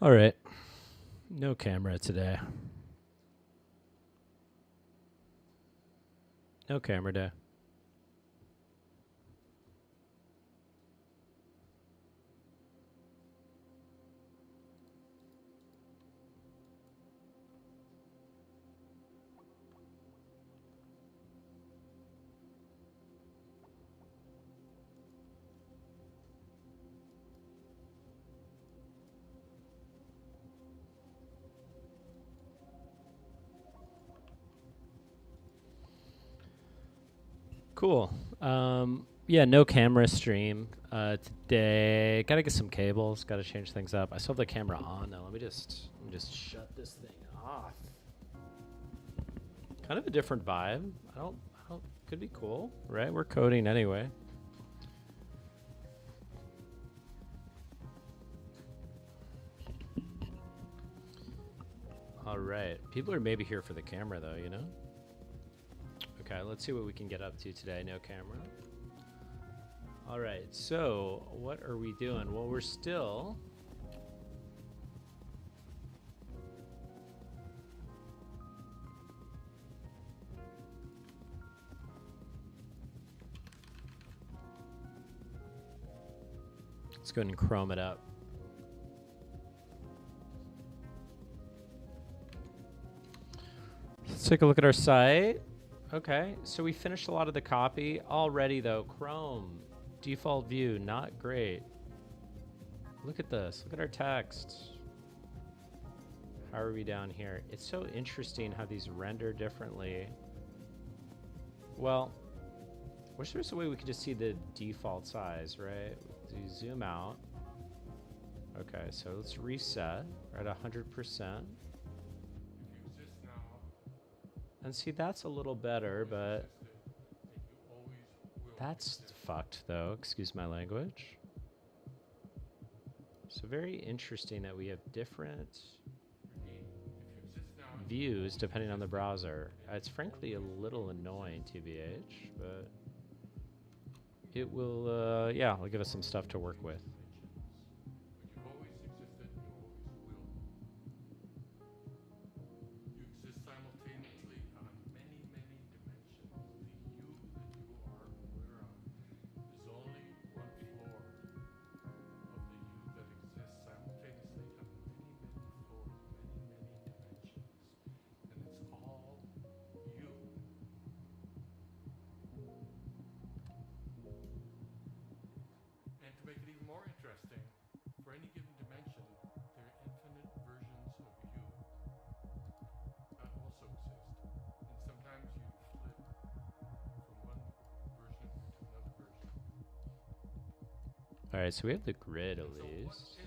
All right. No camera today. No camera day. Cool. Yeah, no camera stream today. Got to get some cables. Got to change things up. I still have the camera on though. Let me just shut this thing off. Kind of a different vibe. I don't. Could be cool, right? We're coding anyway. All right. People are maybe here for the camera though, you know? Okay, let's see what we can get up to today. No camera. All right, so what are we doing? Well, we're still... Let's go ahead and Chrome it up. Let's take a look at our site. Okay, so we finished a lot of the copy. Already though, Chrome, default view, not great. Look at this, look at our text. How are we down here? It's so interesting how these render differently. Well, wish there was a way we could just see the default size, right? You zoom out. Okay, so let's reset. We're at 100%. And see, that's a little better, but that's fucked though, excuse my language. So very interesting that we have different views depending on the browser. It's frankly a little annoying, TBH, but it will, yeah, it'll give us some stuff to work with. All right, so we have the grid at least.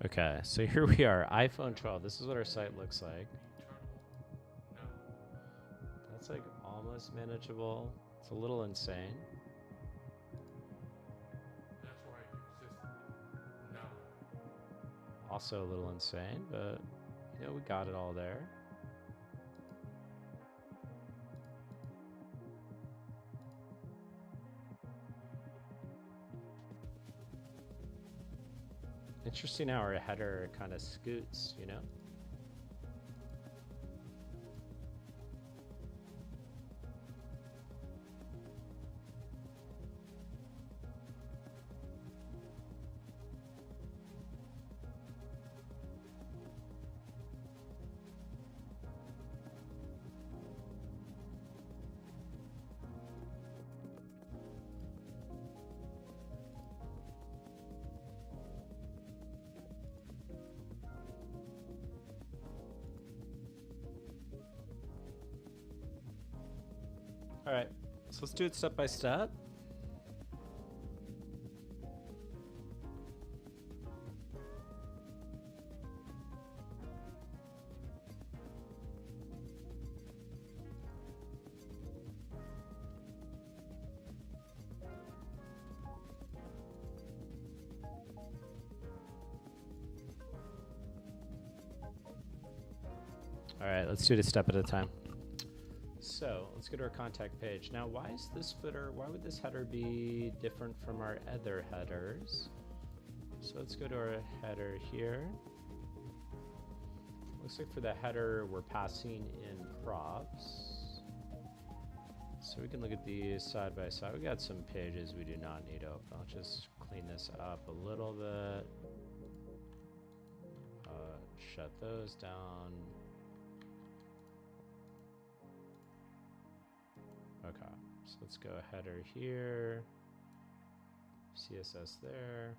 Okay, so here we are, iPhone 12. This is what our site looks like. That's like almost manageable. It's a little insane. Also a little insane, but you know, we got it all there. Interesting how our header kind of scoots, you know? All right, so let's do it step by step. All right, let's do it a step at a time. So let's go to our contact page. Now, why is this footer, why would this header be different from our other headers? So let's go to our header here. Looks like for the header, we're passing in props. So we can look at these side by side. We got some pages we do not need open. I'll just clean this up a little bit. Shut those down. Okay, so let's go header here, CSS there.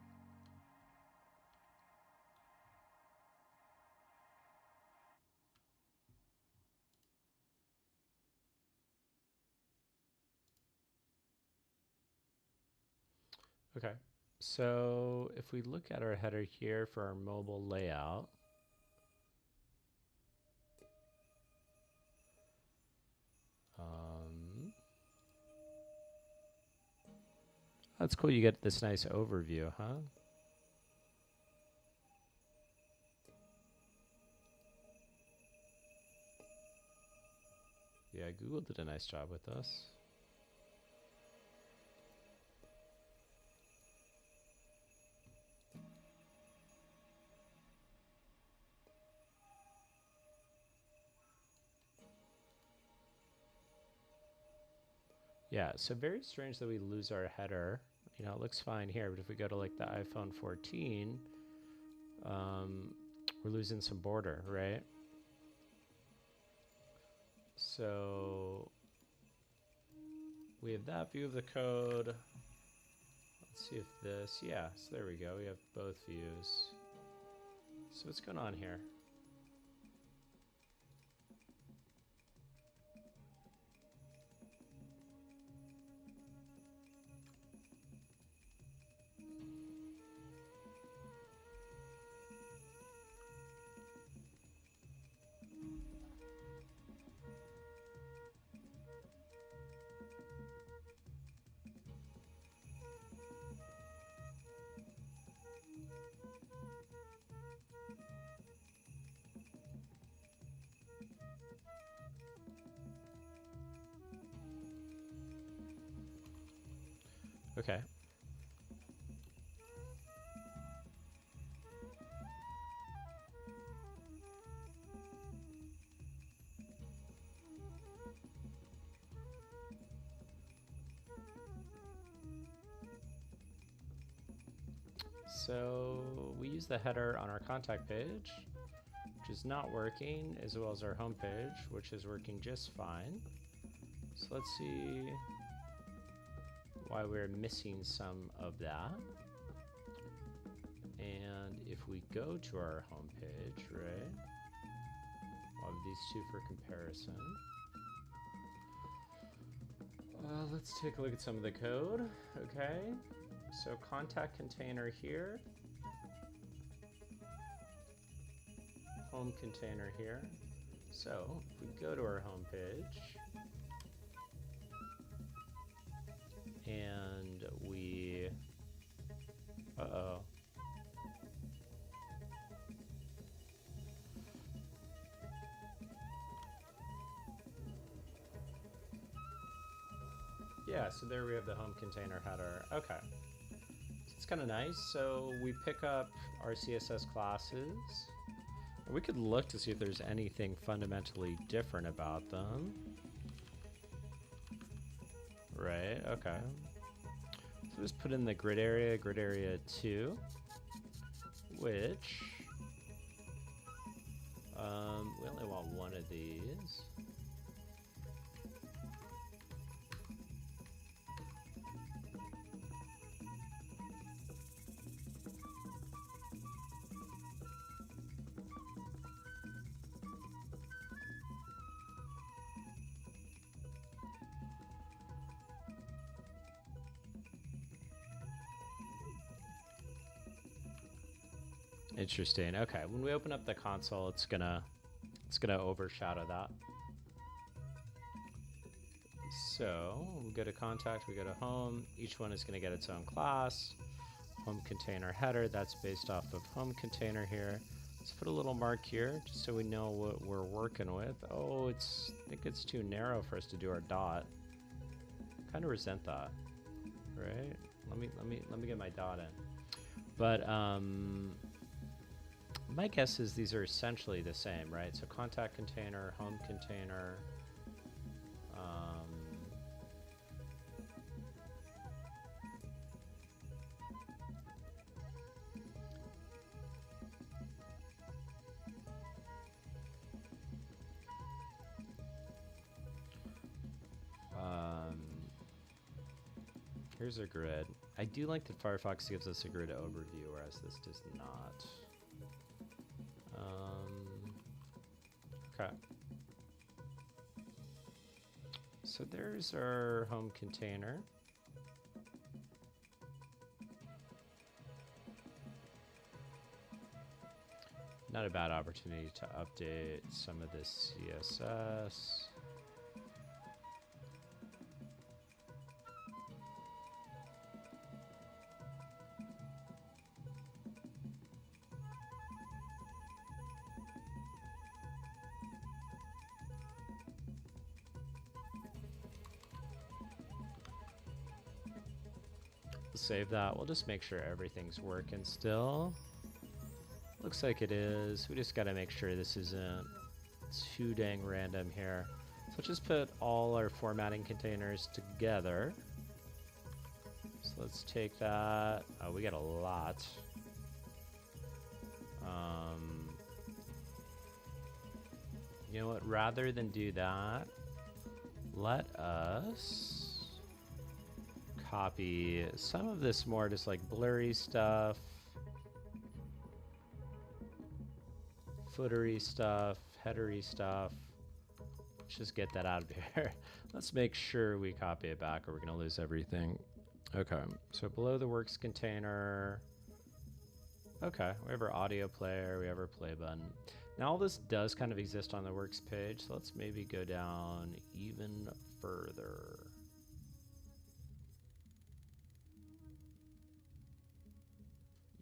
Okay, so if we look at our header here for our mobile layout, that's cool. You get this nice overview, huh? Yeah, Google did a nice job with us. Yeah, so very strange that we lose our header. You know, it looks fine here, but if we go to like the iPhone 14, we're losing some border, right? So we have that view of the code. Let's see if this, yeah, so there we go. We have both views. So what's going on here? Okay. So we use the header on our contact page, which is not working, as well as our home page, which is working just fine. So let's see why we're missing some of that. And if we go to our home page, right, we'll have these two for comparison. Let's take a look at some of the code. Okay, so contact container here, home container here. So if we go to our home page and we, yeah, so there we have the home container header. Okay, it's kind of nice. So we pick up our CSS classes. We could look to see if there's anything fundamentally different about them. Right, okay. So just put in the grid area 2, which, we only want one of these. Interesting. Okay, when we open up the console, it's gonna overshadow that. So we go to contact, we go to home. Each one is gonna get its own class. Home container header, that's based off of home container here. Let's put a little mark here just so we know what we're working with. Oh, I think it's too narrow for us to do our dot. Kind of resent that, right? Let me get my dot in. But my guess is these are essentially the same, right? So contact container, home container. Here's a grid. I do like that Firefox gives us a grid overview, whereas this does not. Okay. So there's our home container. Not a bad opportunity to update some of this CSS. Save that. We'll just make sure everything's working still. Looks like it is. We just got to make sure this isn't too dang random here. So let's just put all our formatting containers together. So let's take that. Oh, we got a lot. You know what? Rather than do that, let us copy some of this more just like blurry stuff, footery stuff, headery stuff. Let's just get that out of here. Let's make sure we copy it back or we're gonna lose everything. Okay, so below the works container. Okay, we have our audio player, we have our play button. Now all this does kind of exist on the works page, so let's maybe go down even further.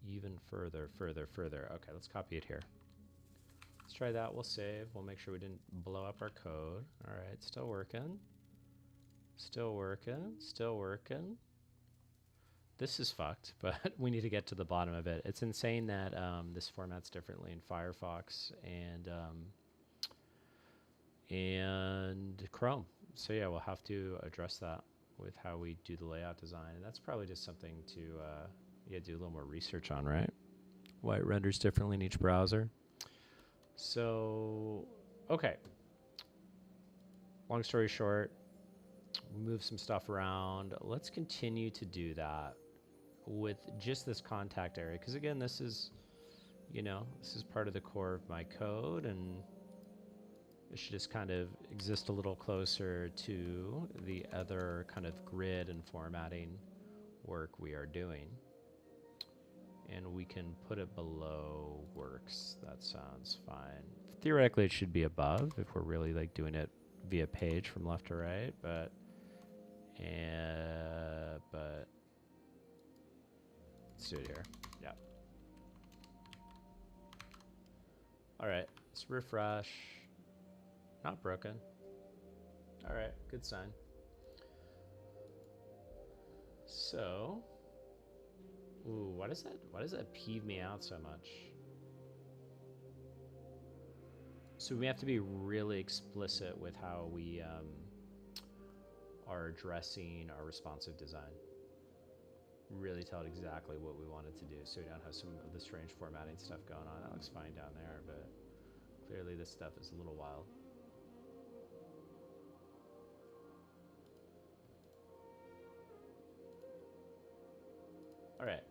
Even further. Okay, let's copy it here. Let's try that. We'll save. We'll make sure we didn't blow up our code. All right, still working. Still working. This is fucked, but we need to get to the bottom of it. It's insane that this formats differently in Firefox and Chrome. So yeah, we'll have to address that with how we do the layout design. And that's probably just something to do a little more research on, right? Why it renders differently in each browser. So, okay. Long story short, move some stuff around. Let's continue to do that with just this contact area. Because again, this is part of the core of my code, and it should just kind of exist a little closer to the other kind of grid and formatting work we are doing. And we can put it below works. That sounds fine. Theoretically, it should be above if we're really like doing it via page from left to right, but let's do it here. Yeah. All right, let's refresh. Not broken. All right, good sign. So, ooh, why does that peeve me out so much? So we have to be really explicit with how we are addressing our responsive design. Really tell it exactly what we want it to do, so we don't have some of the strange formatting stuff going on. That looks fine down there, but clearly this stuff is a little wild. All right.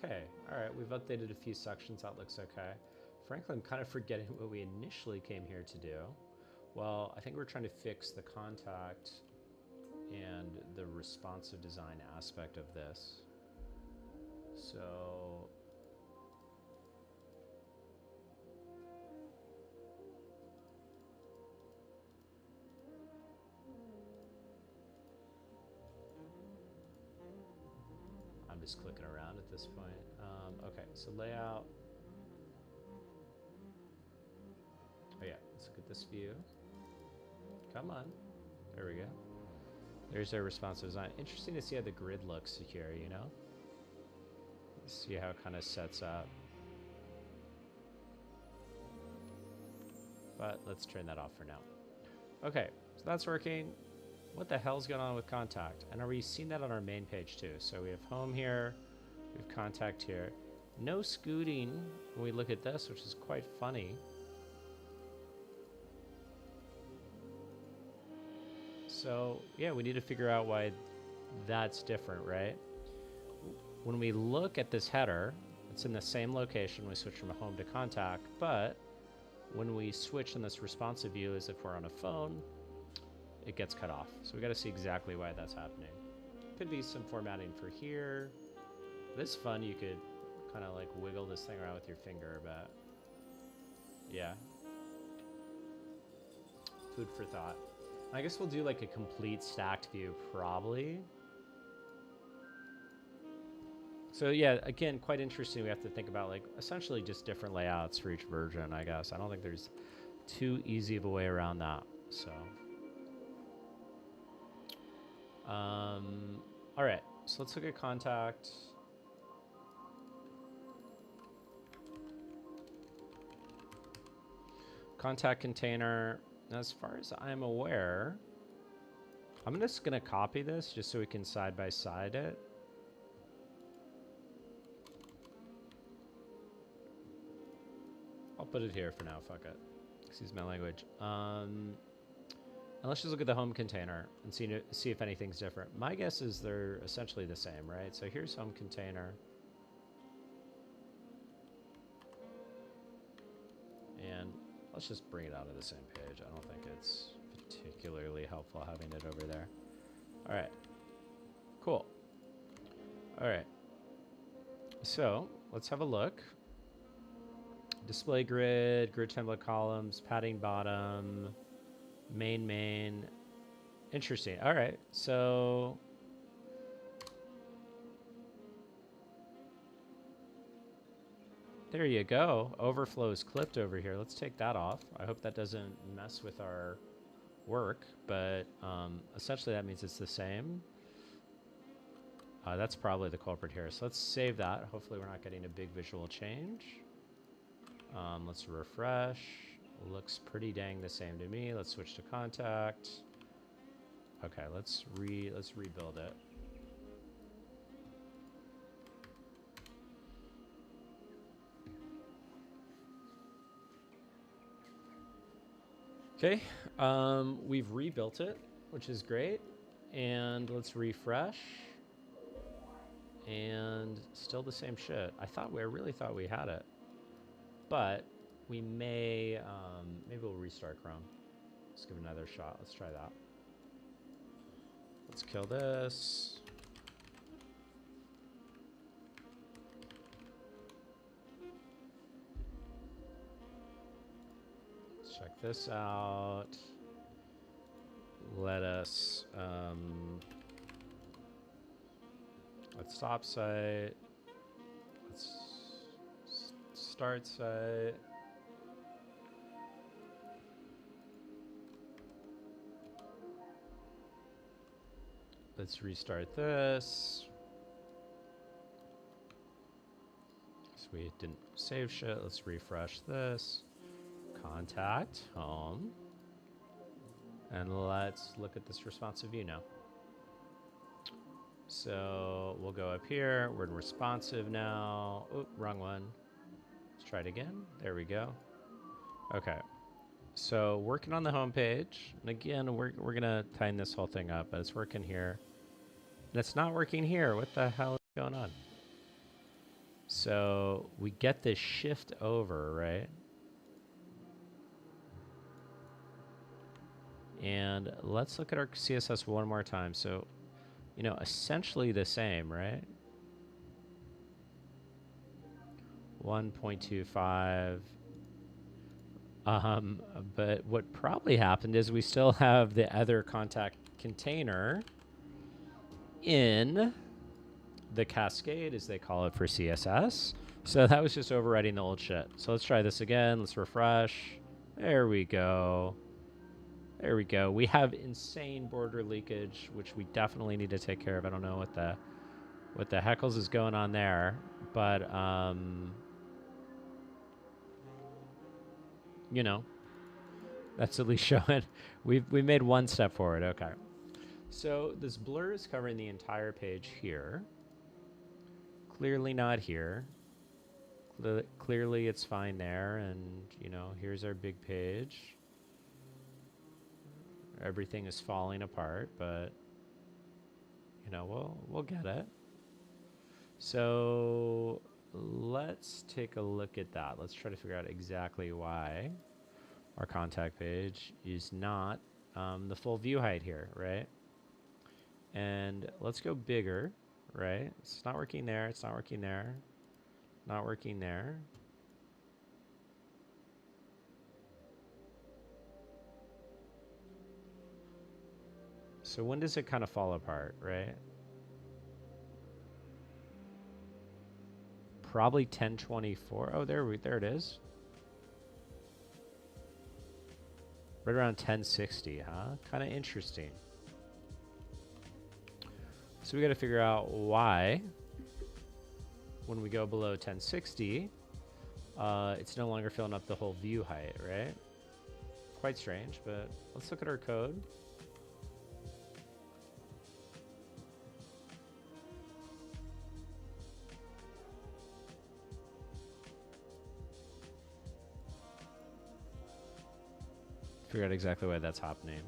Okay. All right. We've updated a few sections. That looks okay. Frankly, I'm kind of forgetting what we initially came here to do. Well, I think we're trying to fix the contact and the responsive design aspect of this. So just clicking around at this point. Okay, so layout. Oh yeah, let's look at this view. Come on. There we go. There's our responsive design. Interesting to see how the grid looks here, you know? See how it kind of sets up. But let's turn that off for now. Okay, so that's working. What the hell's going on with contact? And are we seeing that on our main page too? So we have home here, we have contact here. No scooting when we look at this, which is quite funny. So yeah, we need to figure out why that's different, right? When we look at this header, it's in the same location. We switch from home to contact, but when we switch in this responsive view as if we're on a phone, it gets cut off. So we got to see exactly why that's happening. Could be some formatting for here. This fun, you could kind of like wiggle this thing around with your finger, but yeah. Food for thought. I guess we'll do like a complete stacked view probably. So yeah, again, quite interesting. We have to think about like essentially just different layouts for each version, I guess. I don't think there's too easy of a way around that. So, all right. So let's look at contact. Contact container. As far as I'm aware, I'm just gonna copy this just so we can side by side it. I'll put it here for now, fuck it. Excuse my language. And let's just look at the home container and see if anything's different. My guess is they're essentially the same, right? So here's home container. And let's just bring it out of the same page. I don't think it's particularly helpful having it over there. All right, cool. All right, so let's have a look. Display grid, grid template columns, padding bottom, main. Interesting. All right, so there you go. Overflows clipped over here. Let's take that off. I hope that doesn't mess with our work, but essentially that means it's the same. That's probably the culprit here. So let's save that. Hopefully we're not getting a big visual change. Let's refresh. Looks pretty dang the same to me. Let's switch to contact. Okay, let's rebuild it. Okay, we've rebuilt it, which is great. And let's refresh. And still the same shit. I really thought we had it. But we may, maybe we'll restart Chrome. Let's give it another shot. Let's try that. Let's kill this. Let's check this out. Let us, let's stop site. Let's start site. Let's restart this. So we didn't save shit. Let's refresh this. Contact, home. And let's look at this responsive view now. So we'll go up here. We're in responsive now. Oh, wrong one. Let's try it again. There we go. Okay. So working on the home page. And again, we're going to tighten this whole thing up, but it's working here. And it's not working here. What the hell is going on? So we get this shift over, right? And let's look at our CSS one more time. So, you know, essentially the same, right? 1.25. But what probably happened is we still have the other contact container in the cascade, as they call it for CSS. So that was just overwriting the old shit. So let's try this again. Let's refresh. There we go. There we go. We have insane border leakage, which we definitely need to take care of. I don't know what the heckles is going on there, but you know, that's at least showing we made one step forward. Okay. So this blur is covering the entire page here. Clearly not here. Clearly it's fine there, and you know, here's our big page. Everything is falling apart, but you know, we'll get it. So let's take a look at that. Let's try to figure out exactly why our contact page is not the full view height here, right? And let's go bigger, right? It's not working there. It's not working there. Not working there. So when does it kind of fall apart, right? Probably 1024. Oh, there it is. Right around 1060, huh? Kind of interesting. So we got to figure out why, when we go below 1060, it's no longer filling up the whole view height, right? Quite strange, but let's look at our code. Figure out exactly why that's happening.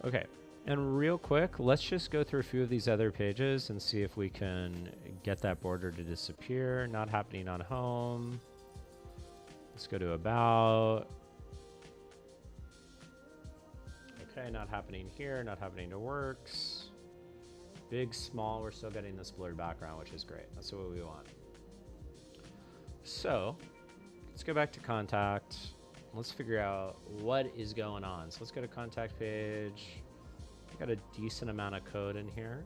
Okay, and real quick, let's just go through a few of these other pages and see if we can get that border to disappear. Not happening on home. Let's go to about. Okay, not happening here, not happening to works. Big, small, we're still getting this blurred background, which is great. That's what we want. So, let's go back to contact. Let's figure out what is going on. So let's go to contact page. Got a decent amount of code in here.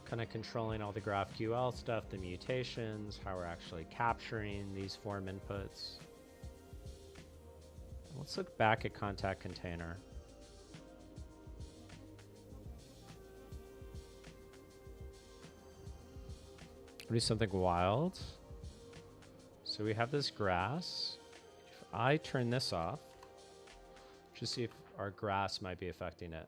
Kind of controlling all the GraphQL stuff, the mutations, how we're actually capturing these form inputs. Let's look back at contact container. Do something wild. So we have this grass. If I turn this off, just see if our grass might be affecting it.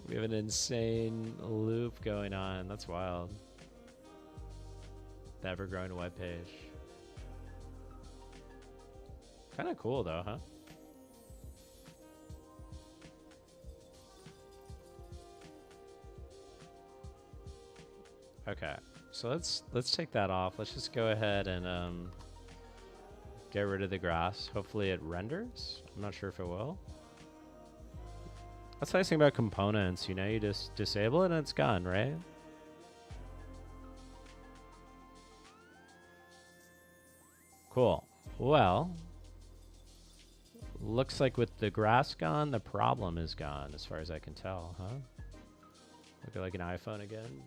We have an insane loop going on. That's wild. The ever-growing web page. Kind of cool though, huh? Okay, so let's take that off. Let's just go ahead and get rid of the grass. Hopefully it renders. I'm not sure if it will. That's the nice thing about components, you know, you just disable it and it's gone, right? Cool. Well, looks like with the grass gone, the problem is gone, as far as I can tell, huh? Look at like an iPhone again.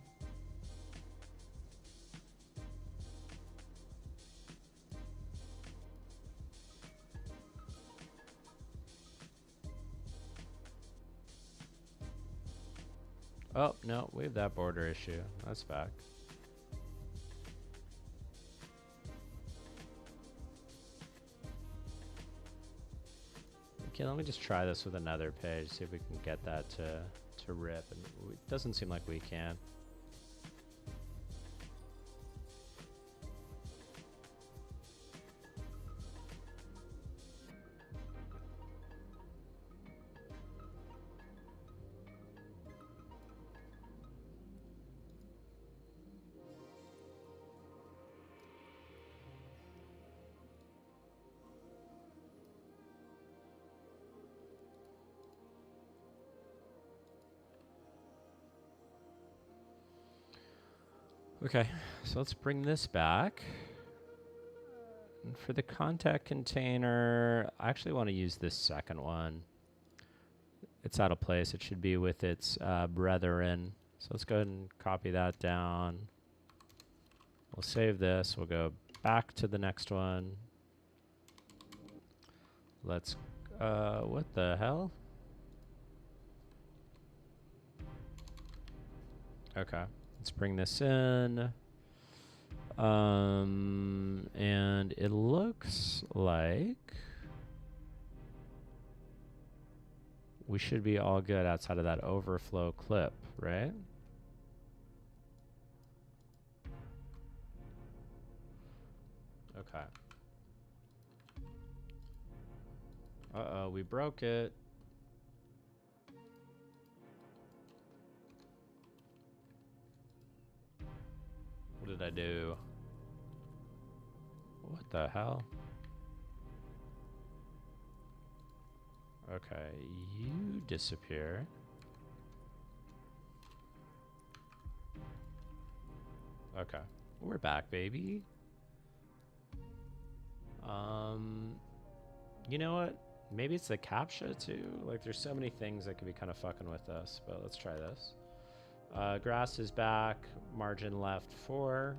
Oh, no, we have that border issue. That's back. Okay, let me just try this with another page, see if we can get that to rip. And it doesn't seem like we can. Okay, so let's bring this back. And for the contact container, I actually want to use this second one. It's out of place. It should be with its brethren. So let's go ahead and copy that down. We'll save this. We'll go back to the next one. Let's, what the hell? Okay, let's bring this in. And it looks like we should be all good outside of that overflow clip, right? Okay. Uh-oh, we broke it. What did I do? What the hell? Okay, you disappear. Okay, we're back, baby. You know what? Maybe it's the CAPTCHA too. Like, there's so many things that could be kind of fucking with us, but let's try this. Grass is back, margin left 4.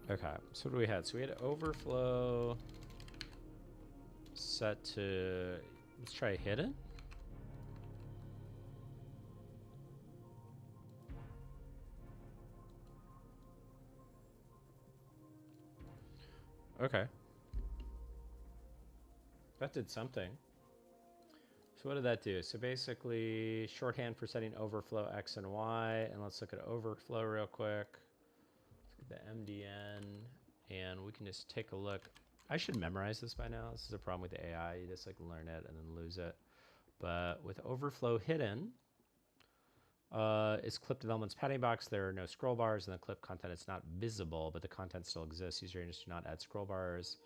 Okay, so what do we had? So we had overflow set to, let's try hidden. Okay. That did something. So what did that do? So basically shorthand for setting overflow X and Y, and let's look at overflow real quick. The MDN, and we can just take a look. I should memorize this by now. This is a problem with the AI. You just like learn it and then lose it. But with overflow hidden, is clipped elements padding box. There are no scroll bars, and the clip content is not visible, but the content still exists. User agents do not add scroll bars,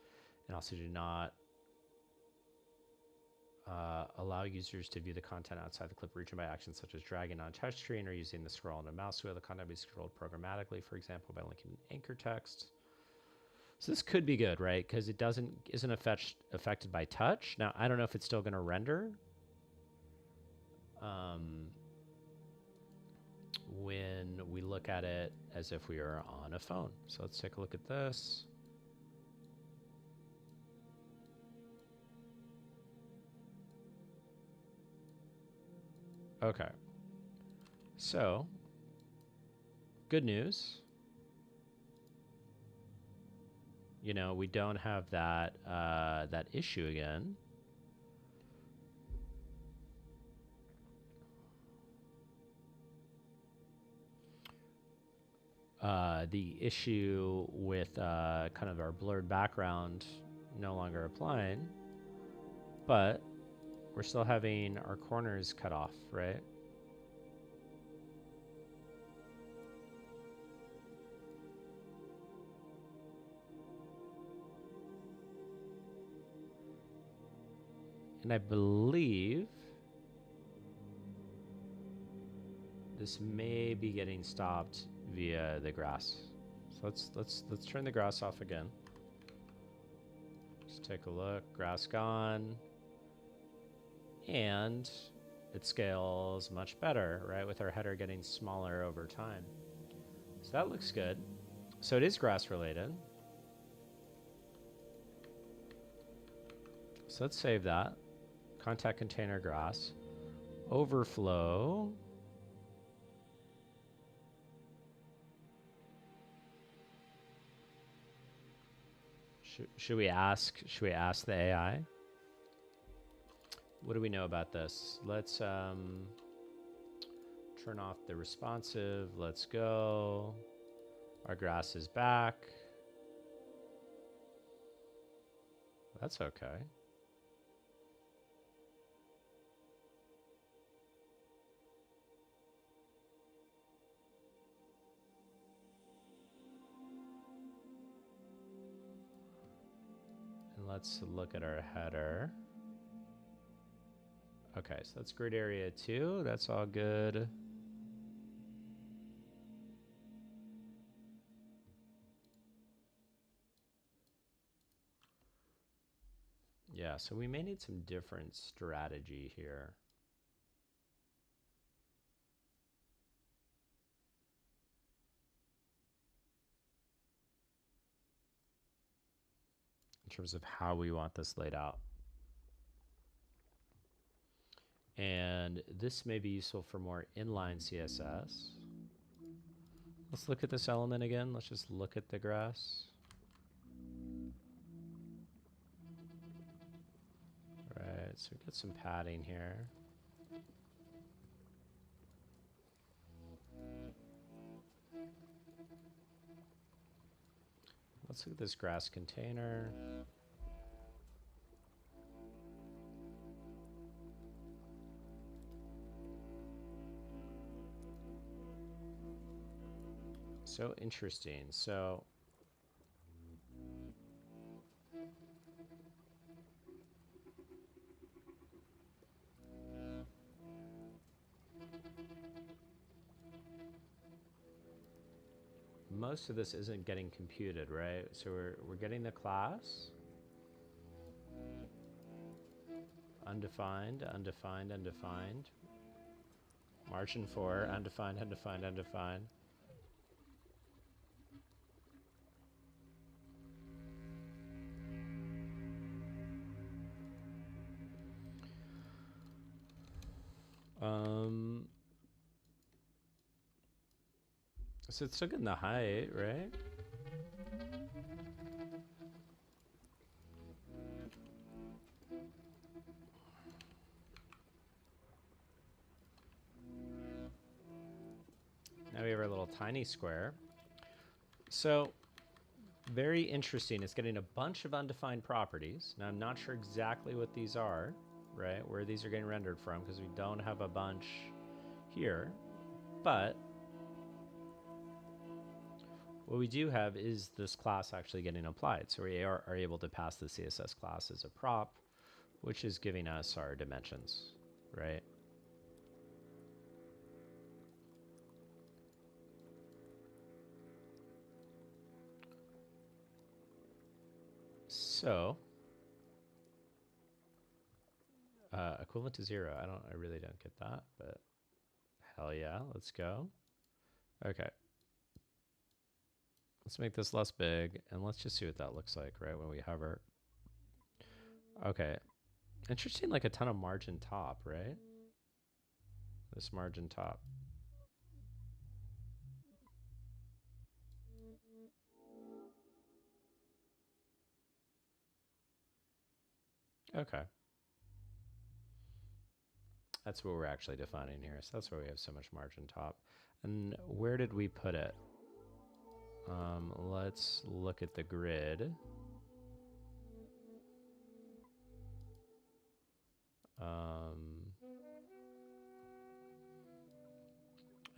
and also do not allow users to view the content outside the clip region by actions such as dragging on a touchscreen or using the scroll on a mouse wheel. The content will be scrolled programmatically, for example, by linking anchor text. So this could be good, right? Because it isn't affected by touch. Now, I don't know if it's still going to render when we look at it as if we are on a phone. So let's take a look at this. Okay, so good news. You know, we don't have that that issue again. The issue with kind of our blurred background no longer applying, but we're still having our corners cut off, right? And I believe this may be getting stopped via the grass. So let's turn the grass off again. Let's take a look. Grass gone. And it scales much better, right? With our header getting smaller over time. So that looks good. So it is grass related. So let's save that. Contact container grass. Overflow. Should we ask the AI? What do we know about this? Let's Turn off the responsive. Let's go. Our grass is back. That's okay. And let's look at our header. Okay, so that's grid area 2. That's all good. Yeah, so we may need some different strategy here. In terms of how we want this laid out. And this may be useful for more inline CSS. Let's look at this element again. Let's just look at the grass. Right, so we got some padding here. Let's look at this grass container. So interesting. So most of this isn't getting computed, right? So we're getting the class. Undefined, undefined, undefined. Margin 4, undefined, undefined, undefined. So it's still getting the height, right? Now we have our little tiny square. So very interesting. It's getting a bunch of undefined properties. Now I'm not sure exactly what these are, right? Where these are getting rendered from, because we don't have a bunch here. But what we do have is this class actually getting applied. So we are able to pass the CSS class as a prop, which is giving us our dimensions, right? So equivalent to 0. I really don't get that, but hell yeah, let's go. Okay. Let's make this less big, and let's just see what that looks like, right, when we hover. Okay. Interesting, like a ton of margin top, right? This margin top. Okay. That's what we're actually defining here. So that's why we have so much margin top. And where did we put it? Let's look at the grid.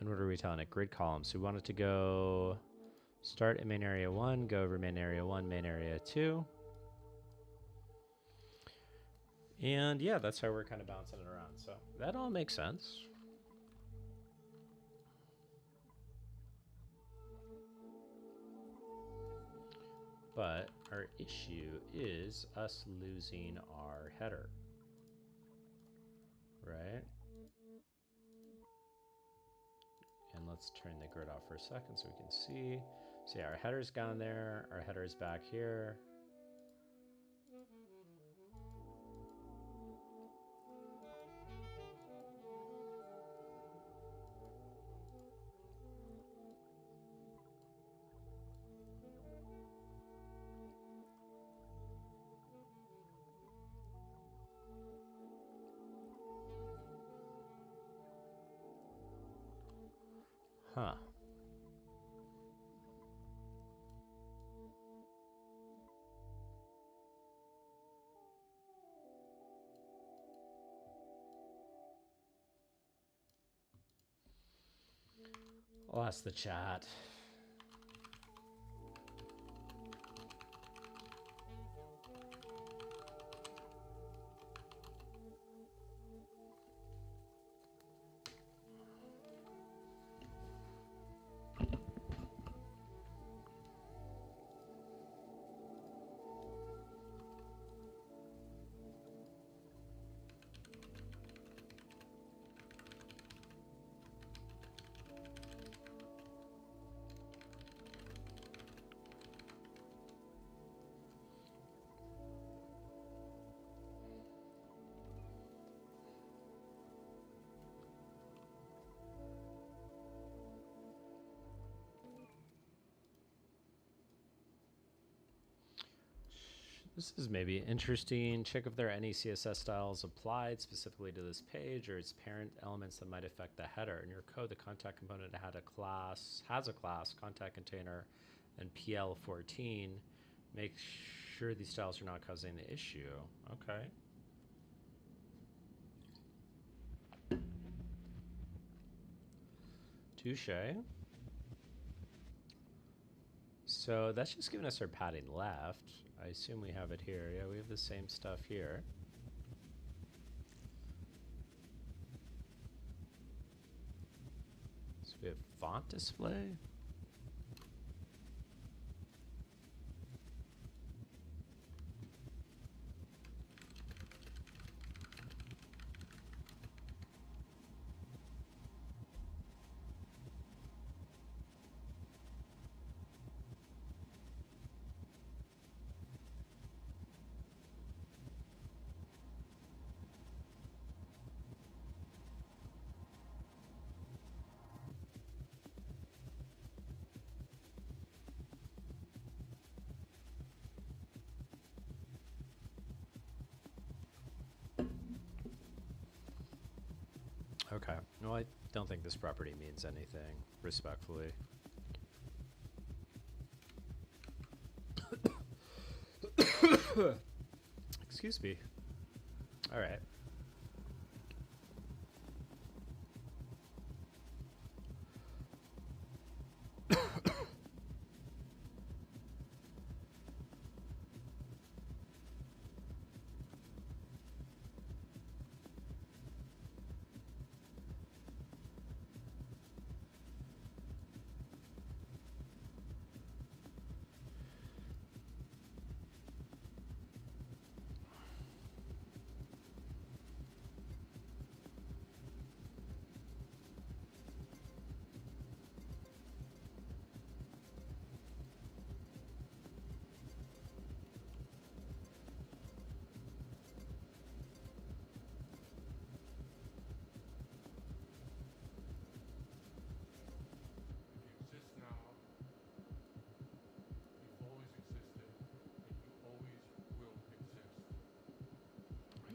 And what are we telling it? Grid column. So we want it to go start in main area 1, go over main area 1, main area 2. And yeah, that's how we're kind of bouncing it around. So that all makes sense. But our issue is us losing our header, right? And let's turn the grid off for a second so we can see. So yeah, our header's gone there. Our header's back here. Huh. I'll ask the chat. This is maybe interesting. Check if there are any CSS styles applied specifically to this page or its parent elements that might affect the header. In your code, the contact component has a class, contact container, and PL14. Make sure these styles are not causing the issue. Okay. Touche. So that's just giving us our padding left. I assume we have it here. Yeah, we have the same stuff here. So we have font display. Okay. No, I don't think this property means anything, respectfully. Excuse me. All right.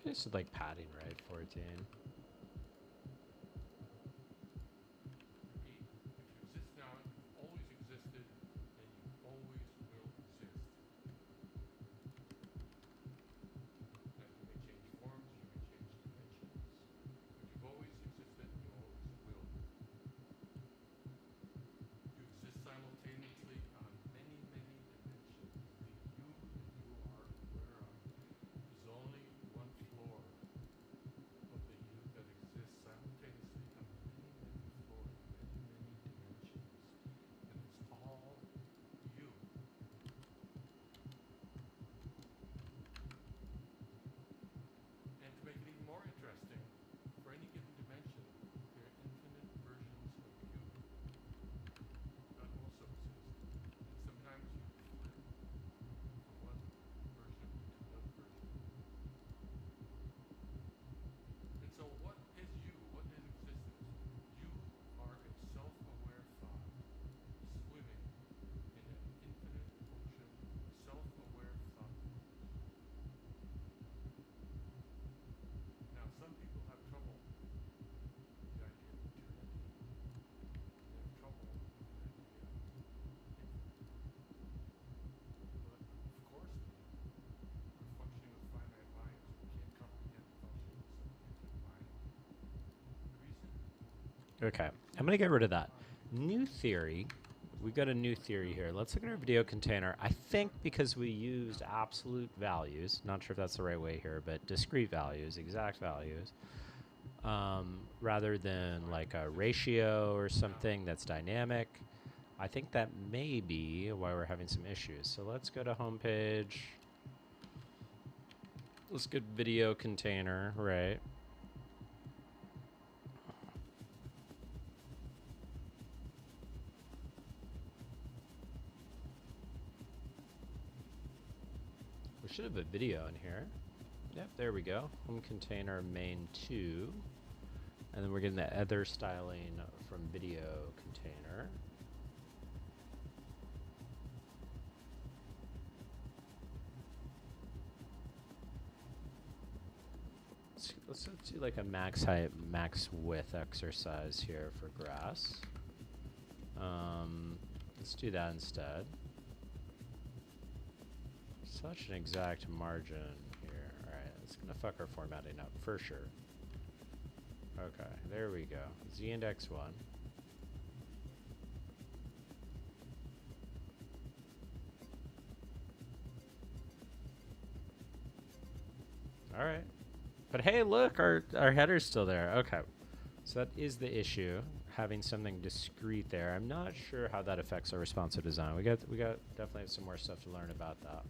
This is like padding, right? 14. Okay, I'm gonna get rid of that. New theory. We got a new theory here. Let's look at our video container. I think because we used absolute values, not sure if that's the right way here, but discrete values, exact values, rather than like a ratio or something that's dynamic. I think that may be why we're having some issues. So let's go to homepage. Let's get video container, right? We should have a video in here. Yep, there we go. Home container main 2. And then we're getting the other styling from video container. Let's do like a max height, max width exercise here for grass. Let's do that instead. Such an exact margin here. Alright, it's gonna fuck our formatting up for sure. Okay, there we go. Z index 1. Alright. But hey, look, our header's still there. Okay. So that is the issue, having something discrete there. I'm not sure how that affects our responsive design. We got definitely have some more stuff to learn about that.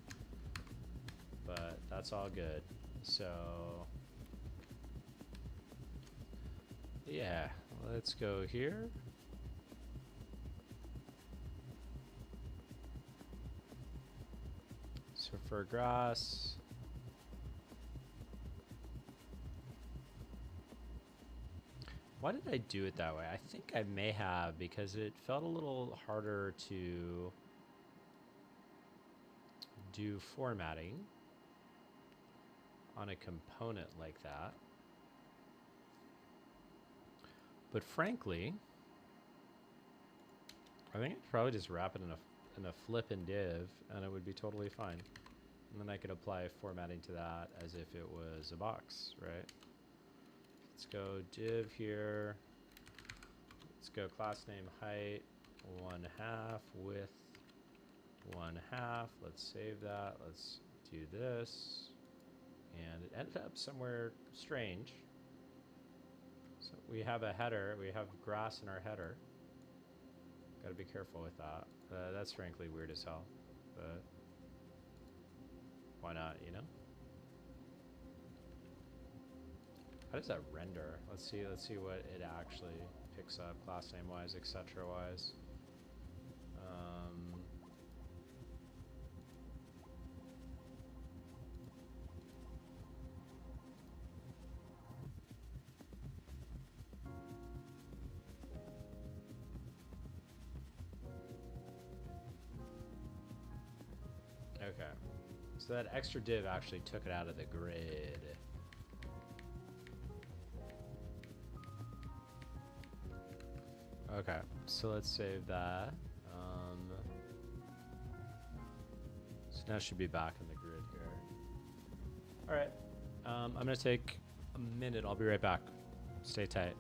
But that's all good. So yeah, let's go here. So for grass, why did I do it that way? I think I may have, because it felt a little harder to do formatting on a component like that. But frankly, I think I'd probably just wrap it in a flippin' div, and it would be totally fine. And then I could apply formatting to that as if it was a box, right? Let's go div here. Let's go class name height 1/2, width 1/2. Let's save that. Let's do this. And it ended up somewhere strange. So we have a header. We have grass in our header. Got to be careful with that. That's frankly weird as hell. But why not, you know? How does that render? Let's see what it actually picks up, class name wise, etc. wise. Okay, so that extra div actually took it out of the grid. Okay, so let's save that. So now it should be back in the grid here. All right, I'm gonna take a minute. I'll be right back. Stay tight.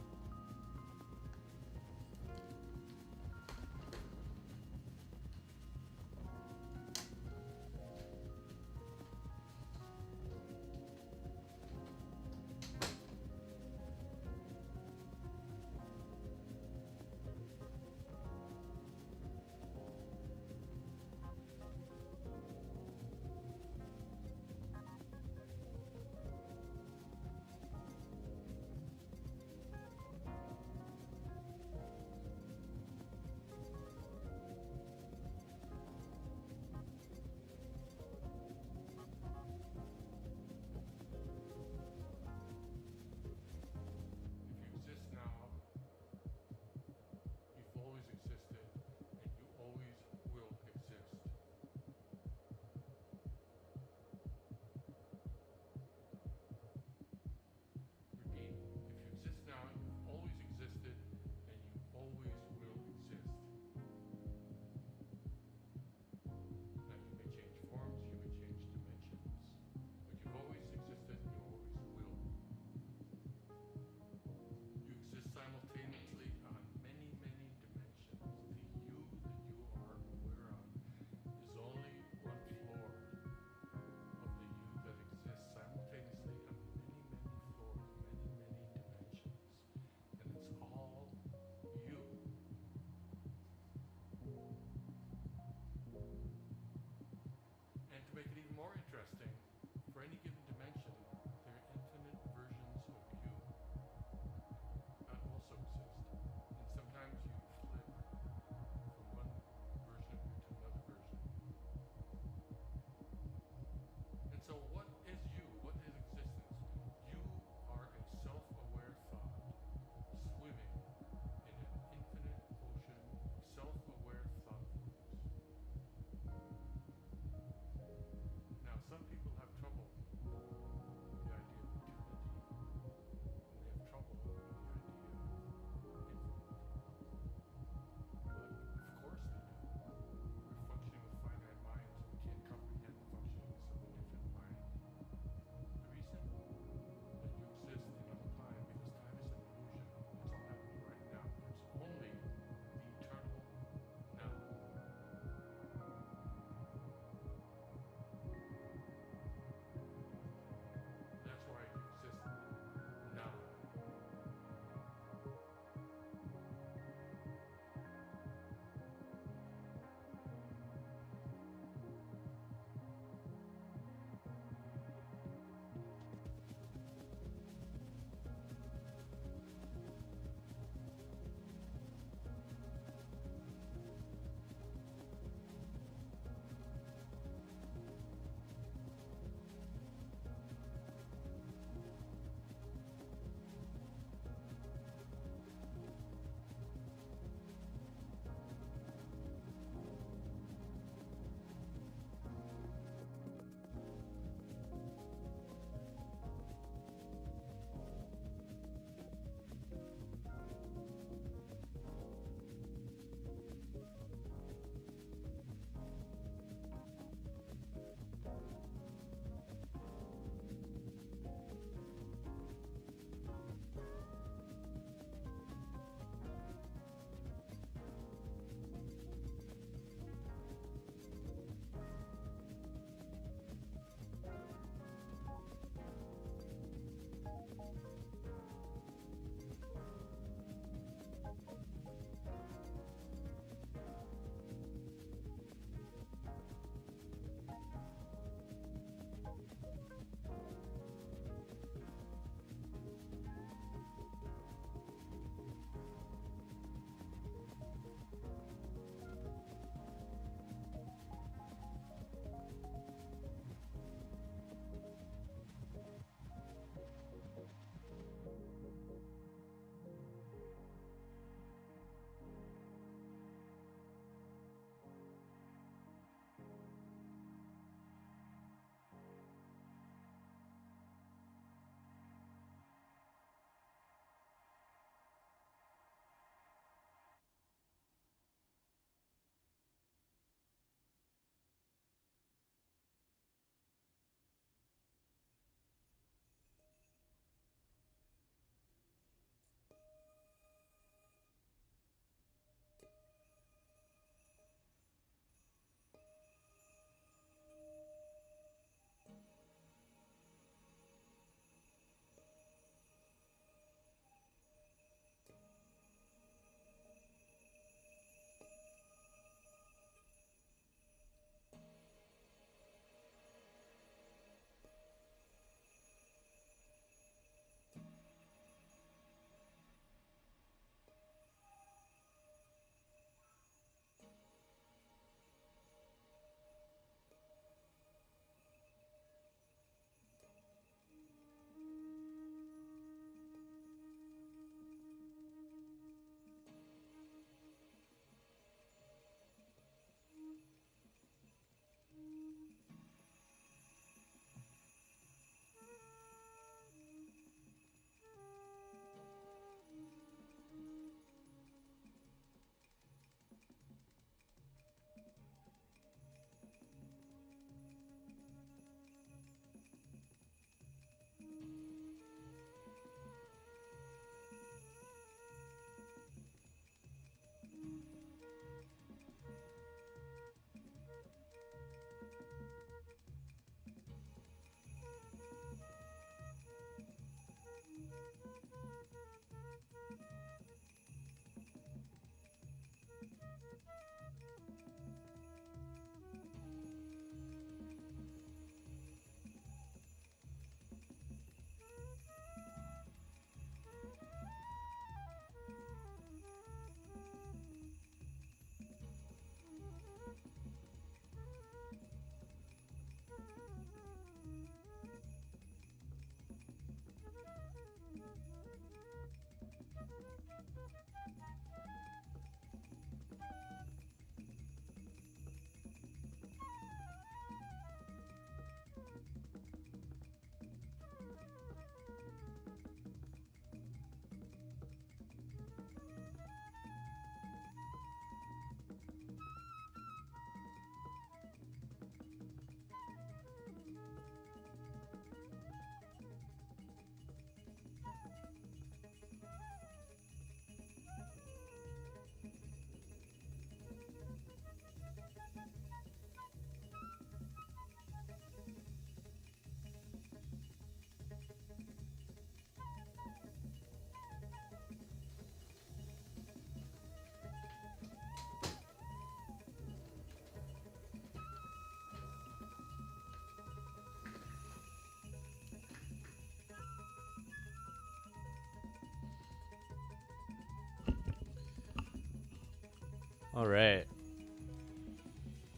All right.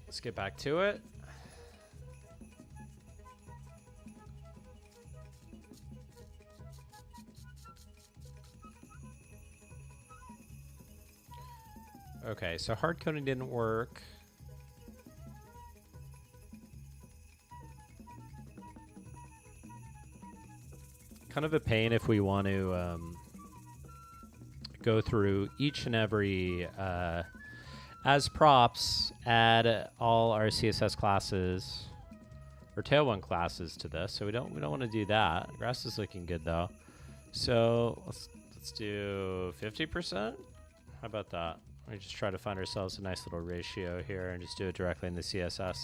Let's get back to it. Okay, so hard coding didn't work. Kind of a pain if we want to go through each and every as props, add all our CSS classes or Tailwind classes to this. So we don't want to do that. Grass is looking good though. So let's do 50%. How about that? We just try to find ourselves a nice little ratio here and just do it directly in the CSS.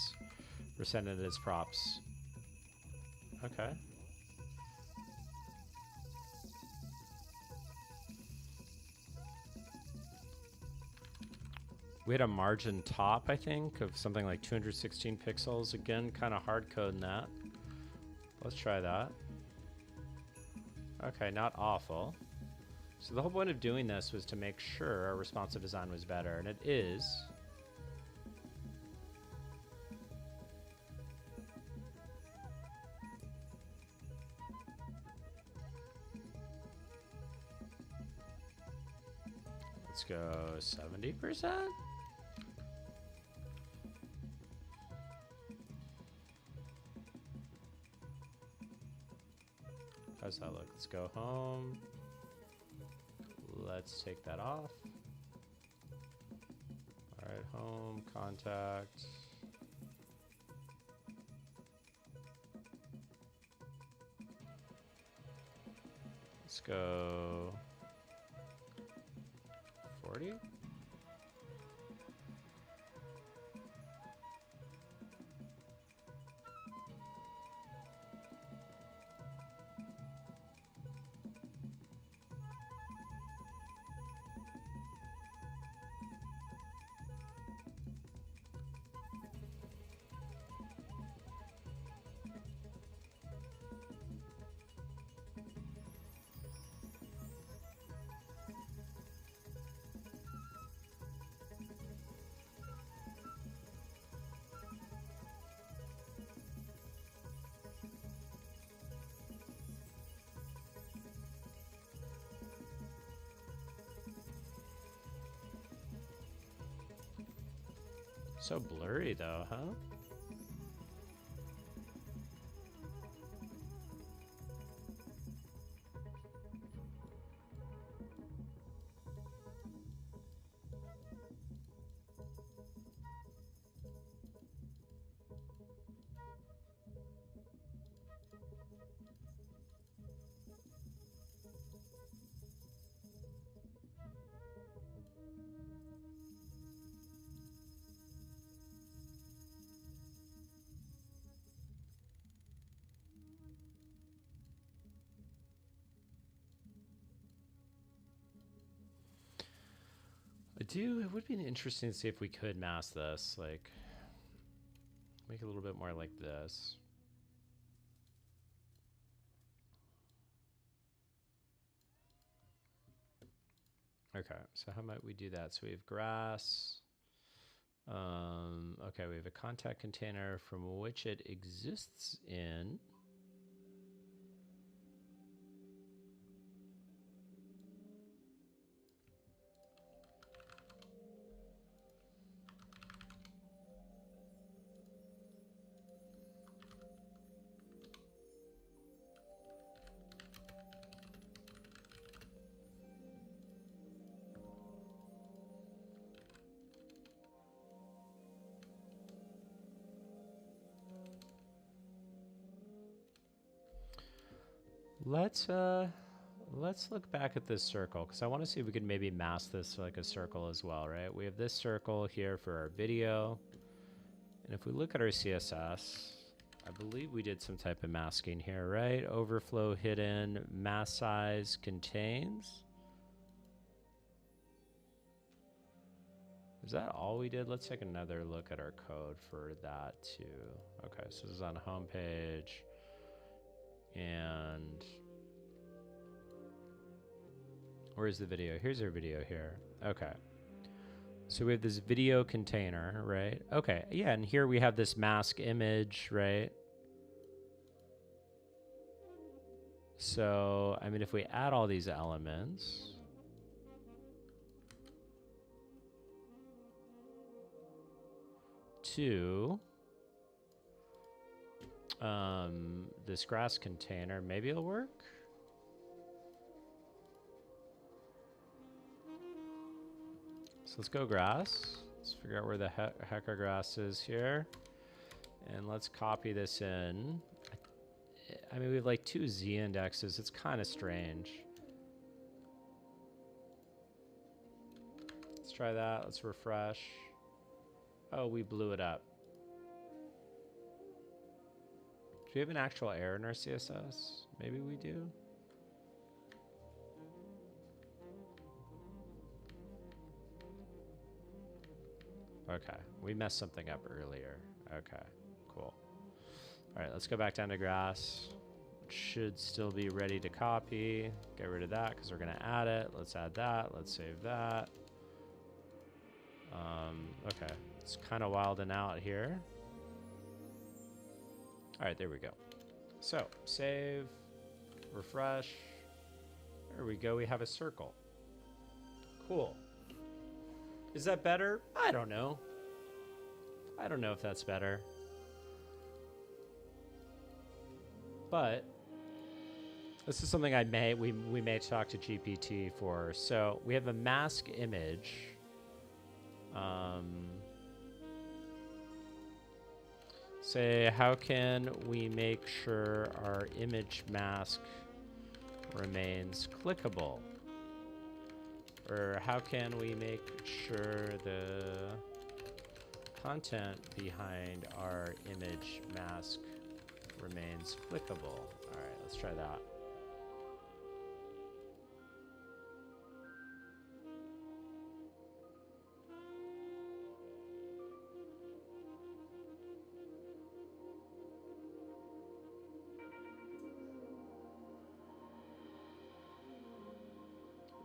We're sending it as props. Okay. We had a margin top, I think, of something like 216 pixels. Again, kind of hard coding that. Let's try that. Okay, not awful. So the whole point of doing this was to make sure our responsive design was better, and it is. Let's go 70%. How's that look? Let's go home. Let's take that off. All right, home, contact. Let's go 40. So blurry though, huh? It would be interesting to see if we could mask this, like make it a little bit more like this. Okay, so how might we do that? So we have grass. Okay, we have a contact container from which it exists in. Let's look back at this circle because I want to see if we can maybe mask this like a circle as well, right? We have this circle here for our video. And if we look at our CSS, I believe we did some type of masking here, right? Overflow hidden, mass size contains. Is that all we did? Let's take another look at our code for that too. Okay, so this is on home page. And where's the video? Here's our video here. Okay. So we have this video container, right? Okay, yeah, and here we have this mask image, right? So, I mean, if we add all these elements, to this grass container, maybe it'll work. So let's go grass. Let's figure out where the heck our grass is here. And let's copy this in. I mean, we have like 2 Z indexes. It's kind of strange. Let's try that. Let's refresh. Oh, we blew it up. Do we have an actual error in our CSS? Maybe we do. Okay, we messed something up earlier. Okay, cool. All right, let's go back down to grass. It should still be ready to copy. Get rid of that because we're gonna add it. Let's add that, let's save that. Okay, it's kind of wilding out here. All right, there we go. So save, refresh. There we go, we have a circle. Cool. Is that better? I don't know. I don't know if that's better. But this is something we may talk to GPT for. So we have a mask image. Say, how can we make sure our image mask remains clickable? Or how can we make sure the content behind our image mask remains clickable? All right, let's try that.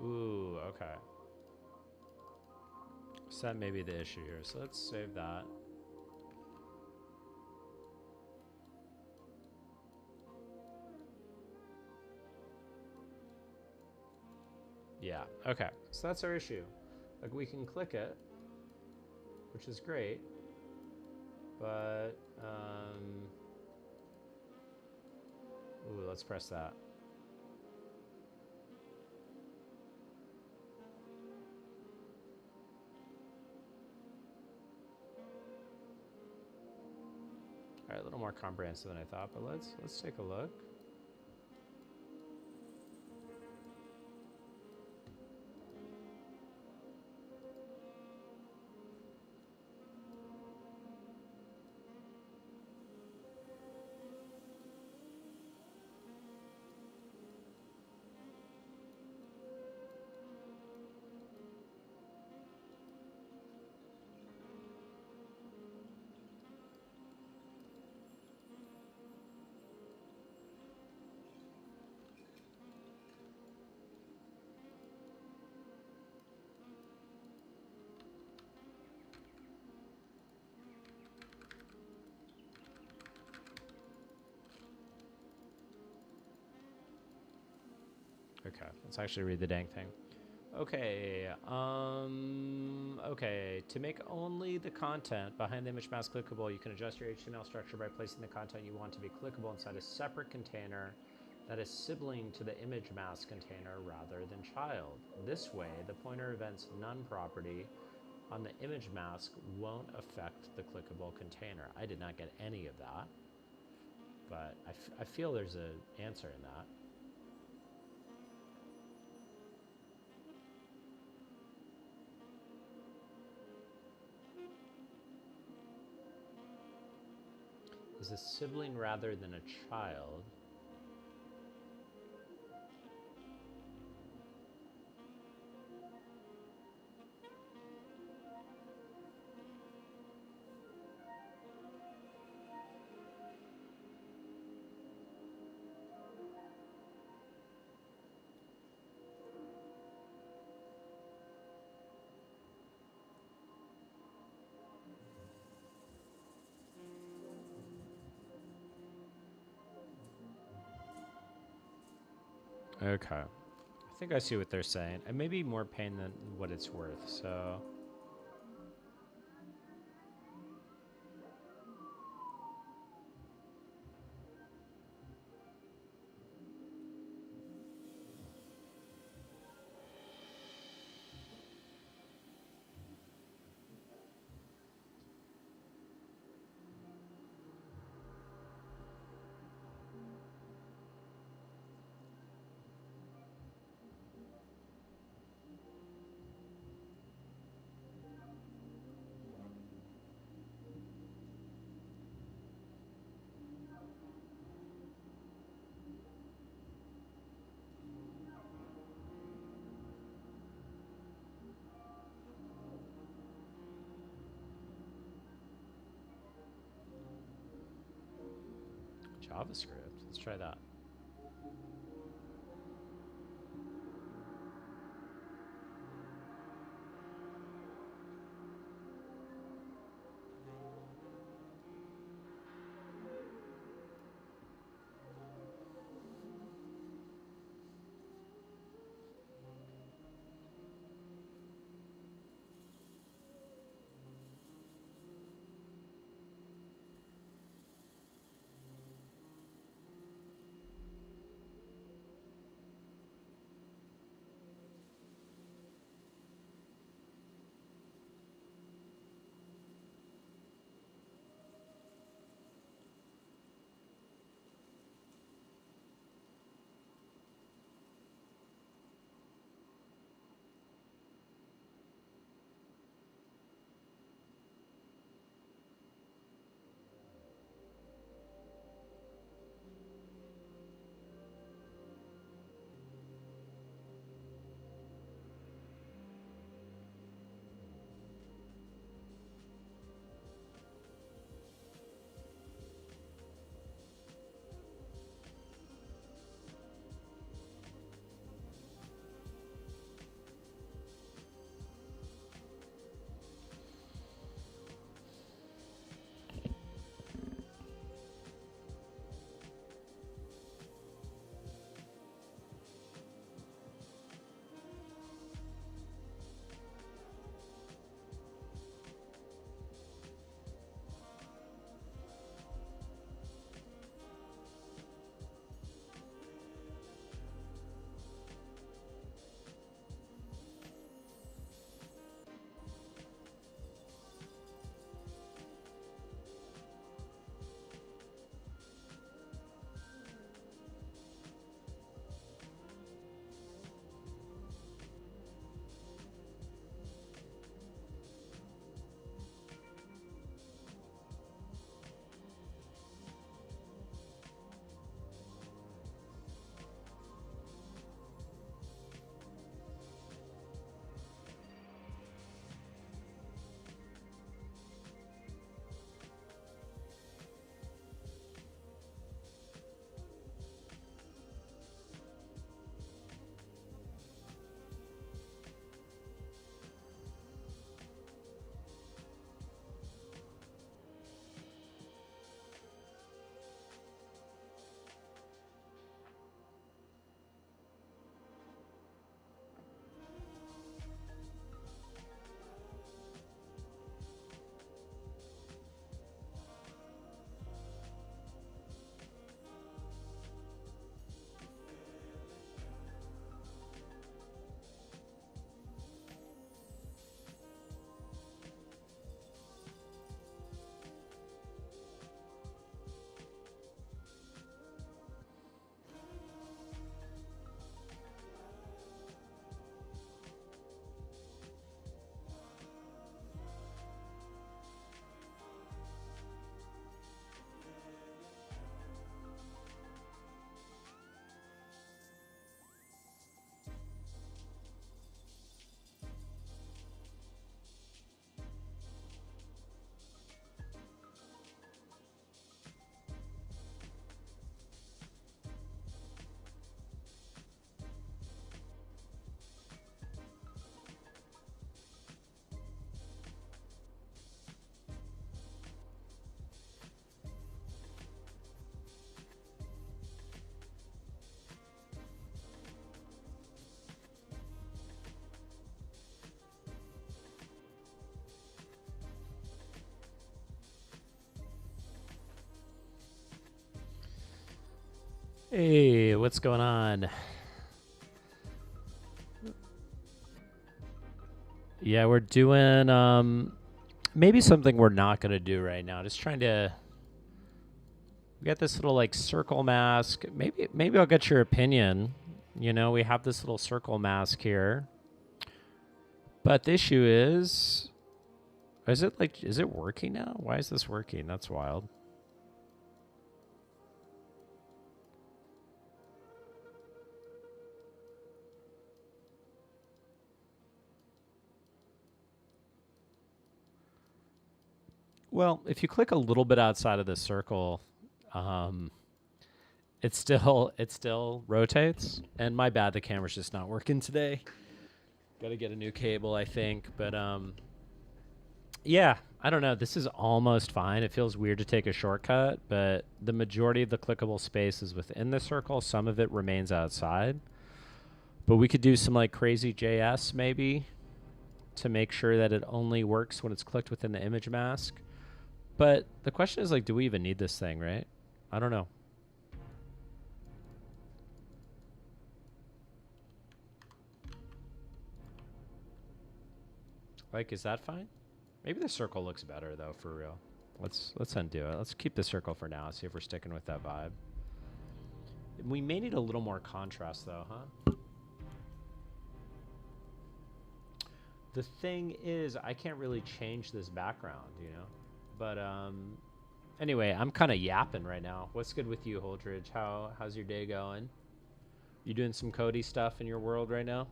Ooh, okay. So that may be the issue here. So let's save that. Yeah, okay. So that's our issue. Like, we can click it, which is great, but ooh, let's press that. All right, a little more comprehensive than I thought, but let's take a look. Okay, let's actually read the dang thing. Okay, okay, to make only the content behind the image mask clickable, you can adjust your HTML structure by placing the content you want to be clickable inside a separate container that is sibling to the image mask container rather than child. This way, the pointer event's none property on the image mask won't affect the clickable container. I did not get any of that, but I feel there's an answer in that. Is a sibling rather than a child. Okay. I think I see what they're saying. It may be more pain than what it's worth, so... JavaScript. Let's try that. Hey, what's going on? Yeah, we're doing maybe something we're not gonna do right now. Just trying to. We got this little like circle mask. Maybe I'll get your opinion. You know, we have this little circle mask here. But the issue is it working now? Why is this working? That's wild. Well, if you click a little bit outside of the circle, um, it still rotates. And my bad, the camera's just not working today. Got to get a new cable, I think. But yeah, I don't know. This is almost fine. It feels weird to take a shortcut, but the majority of the clickable space is within the circle. Some of it remains outside. But we could do some like crazy JS maybe to make sure that it only works when it's clicked within the image mask. But the question is like, do we even need this thing, right? I don't know. Like, is that fine? Maybe the circle looks better though, for real. Let's undo it. Let's keep the circle for now. See if we're sticking with that vibe. We may need a little more contrast though, huh? The thing is, I can't really change this background, you know? But anyway, I'm kind of yapping right now. What's good with you, Holdridge? How's your day going? You doing some Cody stuff in your world right now?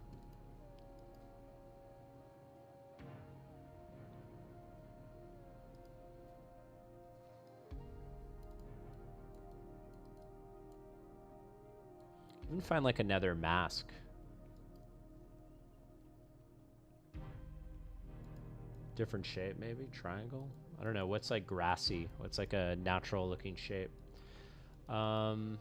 You can find like another mask. Different shape, maybe? Triangle? I don't know. What's like grassy? What's like a natural looking shape? Oh,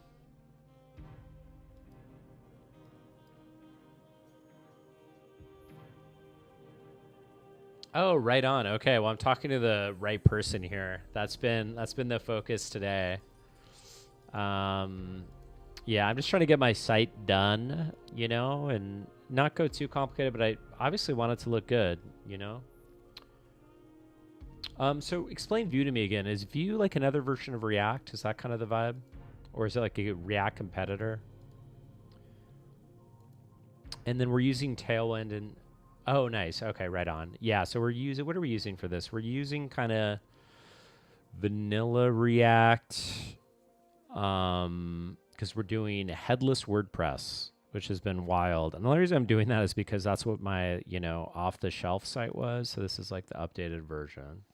right on. Okay, well, I'm talking to the right person here. That's been the focus today. Yeah, I'm just trying to get my site done, you know, and not go too complicated, but I obviously want it to look good, you know. So explain Vue to me again. Is Vue like another version of React? Is that kind of the vibe, or is it like a React competitor? And then we're using Tailwind and oh, nice. Okay, right on. Yeah, so we're using, what are we using for this? We're using kind of vanilla React, because we're doing headless WordPress, which has been wild. And the only reason I'm doing that is because that's what my, you know, off the shelf site was. So this is like the updated version.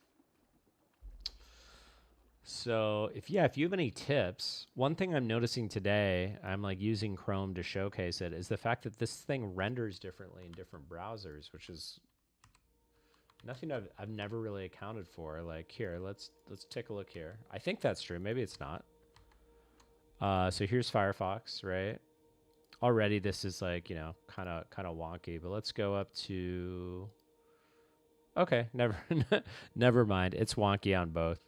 So if you have any tips, one thing I'm noticing today, I'm like using Chrome to showcase it, is the fact that this thing renders differently in different browsers, which is nothing I've never really accounted for. Like here, let's take a look here. I think that's true. Maybe it's not. So here's Firefox, right? Already this is like, you know, kind of wonky, but let's go up to, okay, never mind. It's wonky on both.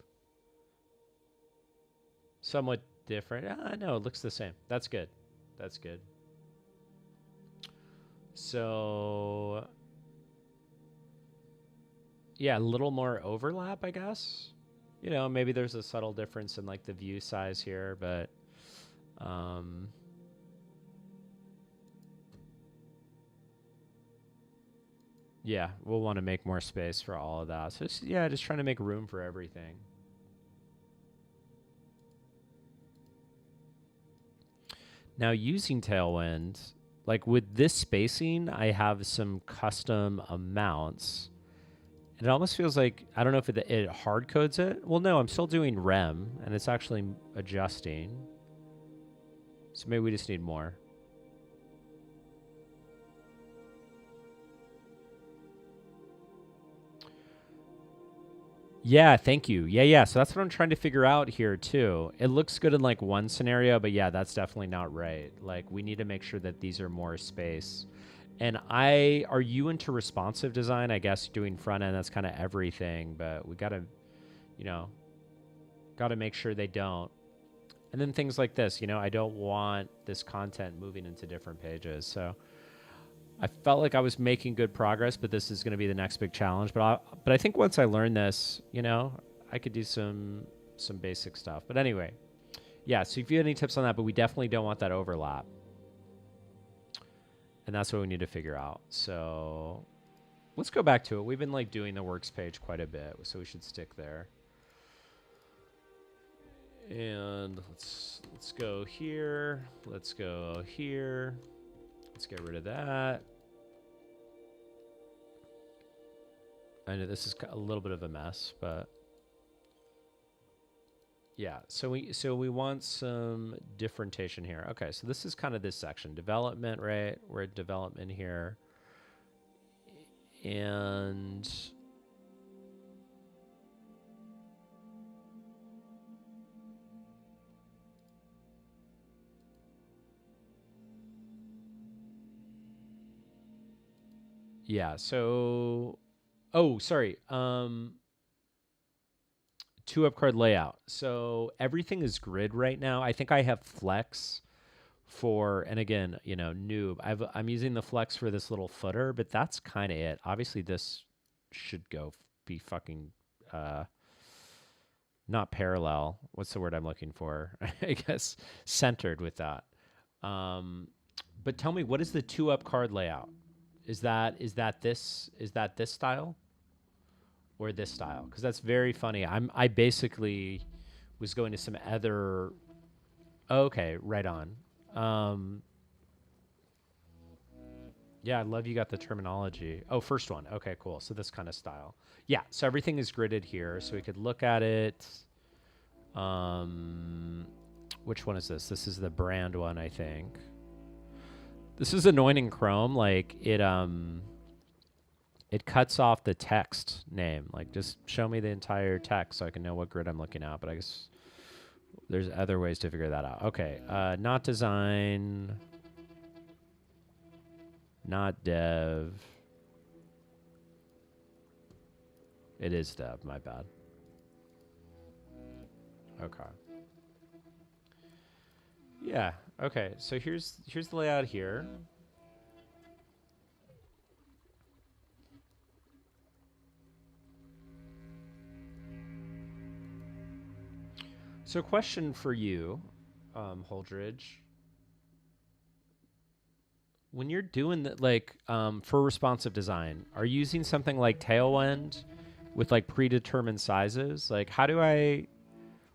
Somewhat different. No, it looks the same. That's good. That's good. So, yeah, a little more overlap, I guess. You know, maybe there's a subtle difference in like the view size here, but yeah, we'll want to make more space for all of that. So just trying to make room for everything. Now using Tailwind, like with this spacing, I have some custom amounts. It almost feels like, I don't know if it hard codes it. Well, no, I'm still doing rem and it's actually adjusting. So maybe we just need more. Yeah, thank you. Yeah. So that's what I'm trying to figure out here too. It looks good in like one scenario, but yeah, that's definitely not right. Like we need to make sure that these are more space. And are you into responsive design? I guess doing front end, that's kind of everything, but we got to, you know, got to make sure they don't. And then things like this, you know, I don't want this content moving into different pages. So I felt like I was making good progress, but this is going to be the next big challenge. But I think once I learn this, you know, I could do some basic stuff. But anyway, yeah, so if you have any tips on that, but we definitely don't want that overlap. And that's what we need to figure out. So let's go back to it. We've been like doing the works page quite a bit, so we should stick there. And let's go here. Let's go here. Let's get rid of that. I know this is a little bit of a mess, but yeah. So we want some differentiation here. Okay, so this is kind of this section. Development, right? We're at development here. And yeah, so oh, sorry. Two up card layout. So everything is grid right now. I think I have flex for, and again, you know, noob. I'm using the flex for this little footer, but that's kind of it. Obviously, this should be fucking not parallel. What's the word I'm looking for? I guess centered with that. But tell me, what is the two up card layout? Is that this style or this style? Because that's very funny. I basically was going to some other. Okay, right on. Yeah, I love you got the terminology. Oh, first one. Okay, cool. So this kind of style. Yeah, so everything is gridded here. So we could look at it. Which one is this? This is the brand one, I think. This is annoying in Chrome. Like it cuts off the text name. Like just show me the entire text so I can know what grid I'm looking at. But I guess there's other ways to figure that out. Okay, not design. Not dev. It is dev, my bad. Okay. Yeah, okay. So here's the layout here. So question for you, Holdridge. When you're doing that, like for responsive design, are you using something like Tailwind with like predetermined sizes? Like how do I,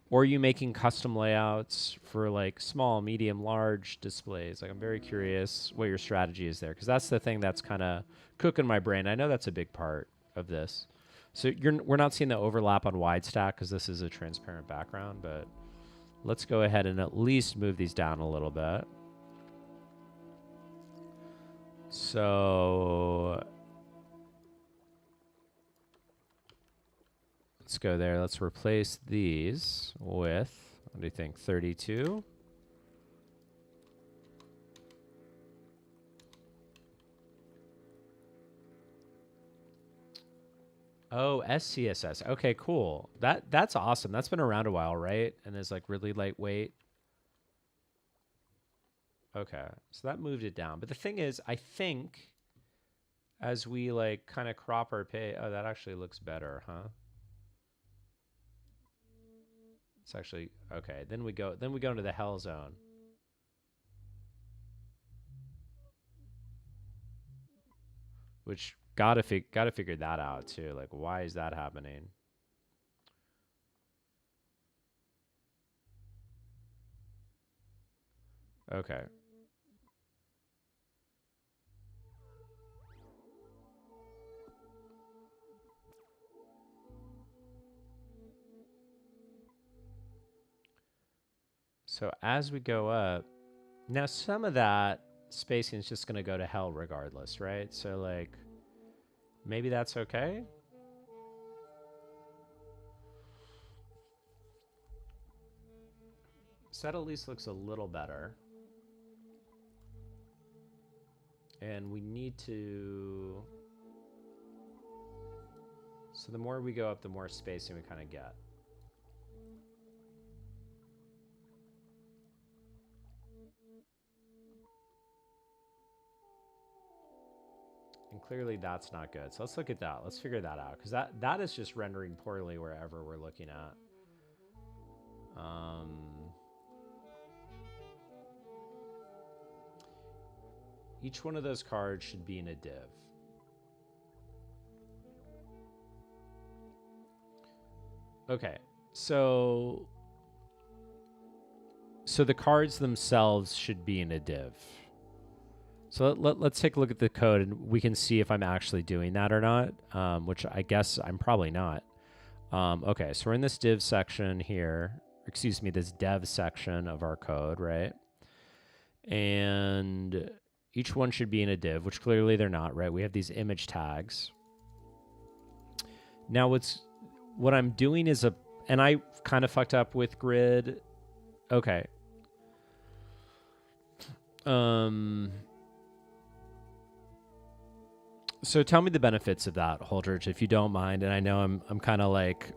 or are you making custom layouts for like small, medium, large displays? Like I'm very curious what your strategy is there, because that's the thing that's kind of cooking my brain. I know that's a big part of this. So we're not seeing the overlap on wide stack because this is a transparent background, but let's go ahead and at least move these down a little bit. So let's go there. Let's replace these with, what do you think, 32? Oh, SCSS. Okay, cool. That's awesome. That's been around a while, right? And is like really lightweight. Okay, so that moved it down. But the thing is, I think as we like kind of crop our pay, oh, that actually looks better, huh? It's actually okay. Then we go into the hell zone. Which gotta figure that out too. Like, why is that happening? Okay. So as we go up, now some of that spacing is just gonna go to hell regardless, right? So like, maybe that's okay. So that at least looks a little better. And we need to... So the more we go up, the more spacing we kind of get. And clearly that's not good. So let's look at that. Let's figure that out, because that is just rendering poorly wherever we're looking at. Each one of those cards should be in a div. Okay, so the cards themselves should be in a div. So let's take a look at the code, and we can see if I'm actually doing that or not, which I guess I'm probably not. Okay, so we're in this div section here. Excuse me, this dev section of our code, right? And each one should be in a div, which clearly they're not, right? We have these image tags. Now what I'm doing is and I kind of fucked up with grid. Okay. So tell me the benefits of that, Holdridge, if you don't mind. And I know I'm kind of like,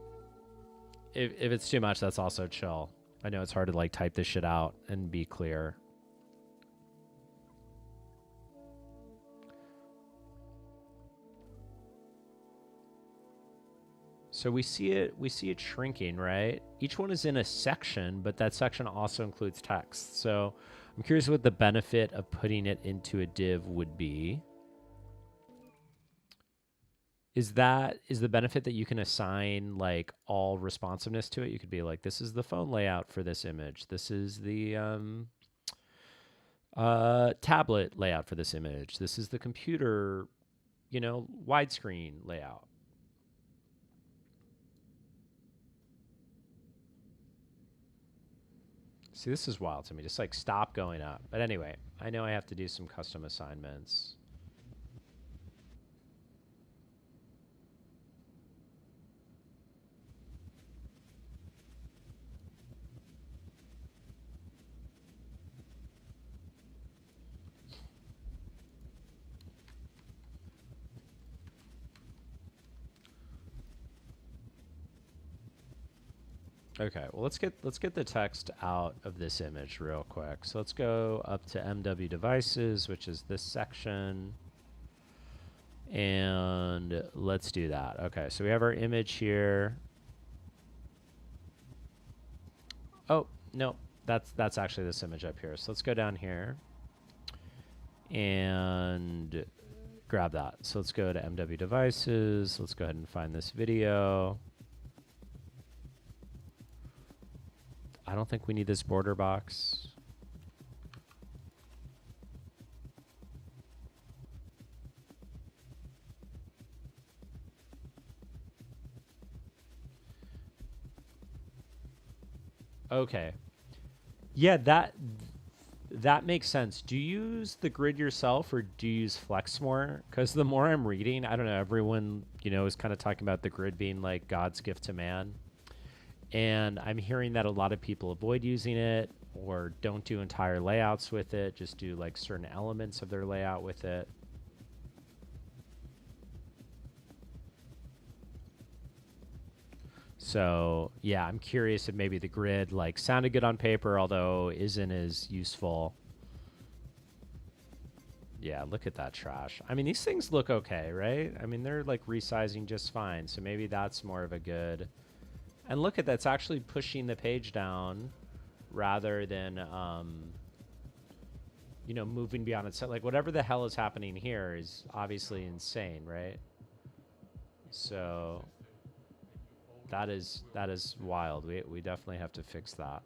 if it's too much, that's also chill. I know it's hard to like type this shit out and be clear. So we see it shrinking, right? Each one is in a section, but that section also includes text. So I'm curious what the benefit of putting it into a div would be. Is the benefit that you can assign like all responsiveness to it? You could be like, this is the phone layout for this image. This is the tablet layout for this image. This is the computer, widescreen layout. See, this is wild to me. Just like stop going up. But anyway, I know I have to do some custom assignments. Okay, well let's get the text out of this image real quick. So let's go up to MW devices, which is this section. And let's do that. Okay, so we have our image here. Oh, no, that's actually this image up here. So let's go down here and grab that. So let's go to MW devices. Let's go ahead and find this video. I don't think we need this border box. Okay. Yeah, that makes sense. Do you use the grid yourself or do you use Flex more? Because the more I'm reading, I don't know, everyone, is kind of talking about the grid being like God's gift to man. And I'm hearing that a lot of people avoid using it or don't do entire layouts with it, just do like certain elements of their layout with it. So yeah, I'm curious if maybe the grid like sounded good on paper, although isn't as useful. Yeah, look at that trash. I mean, these things look okay, right? I mean, they're like resizing just fine. So maybe that's more of a good... And look at that's actually pushing the page down rather than, moving beyond it. So like whatever the hell is happening here is obviously insane, right? So that is wild. We definitely have to fix that.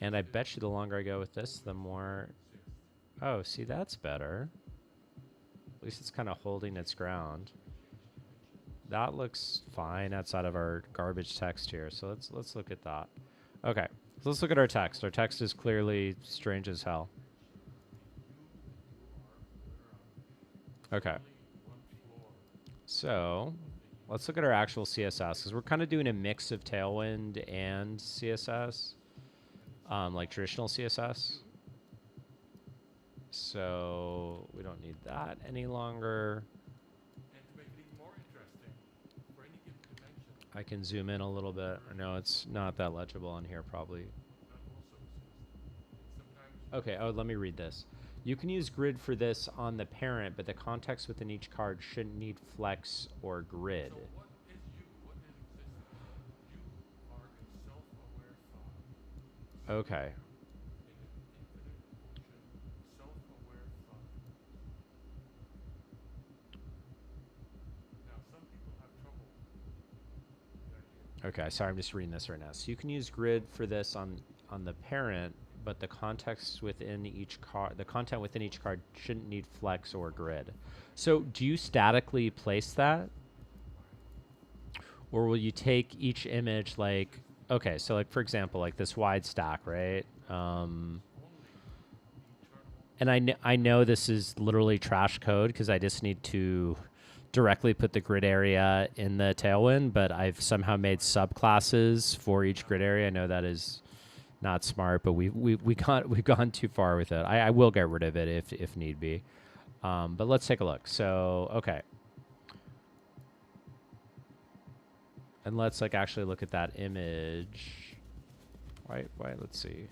And I bet you the longer I go with this, the more... Oh, see, that's better. At least it's kind of holding its ground. That looks fine outside of our garbage text here. So let's look at that. Okay, so let's look at our text. Our text is clearly strange as hell. Okay. So let's look at our actual CSS, because we're kind of doing a mix of Tailwind and CSS, like traditional CSS. So we don't need that any longer. And to make it even more interesting, for any given dimension, I can zoom in a little bit. I know it's not that legible on here probably. Okay, oh, let me read this. You can use grid for this on the parent, but the context within each card shouldn't need flex or grid. So what is you? What is existence? You are a self-aware thought. Okay. In an infinite ocean, self-aware thought. Now, some people have trouble with the idea. Okay, sorry, I'm just reading this right now. So you can use grid for this on the parent, but the context within each card, the content within each card shouldn't need flex or grid. So do you statically place that? Or will you take each image like, okay, so like for example, like this wide stack, right? Only And I know this is literally trash code because I just need to directly put the grid area in the Tailwind, but I've somehow made subclasses for each grid area. I know that is not smart, but we've gone too far with it. I will get rid of it if need be. But let's take a look. So okay. And let's like actually look at that image. Why let's see.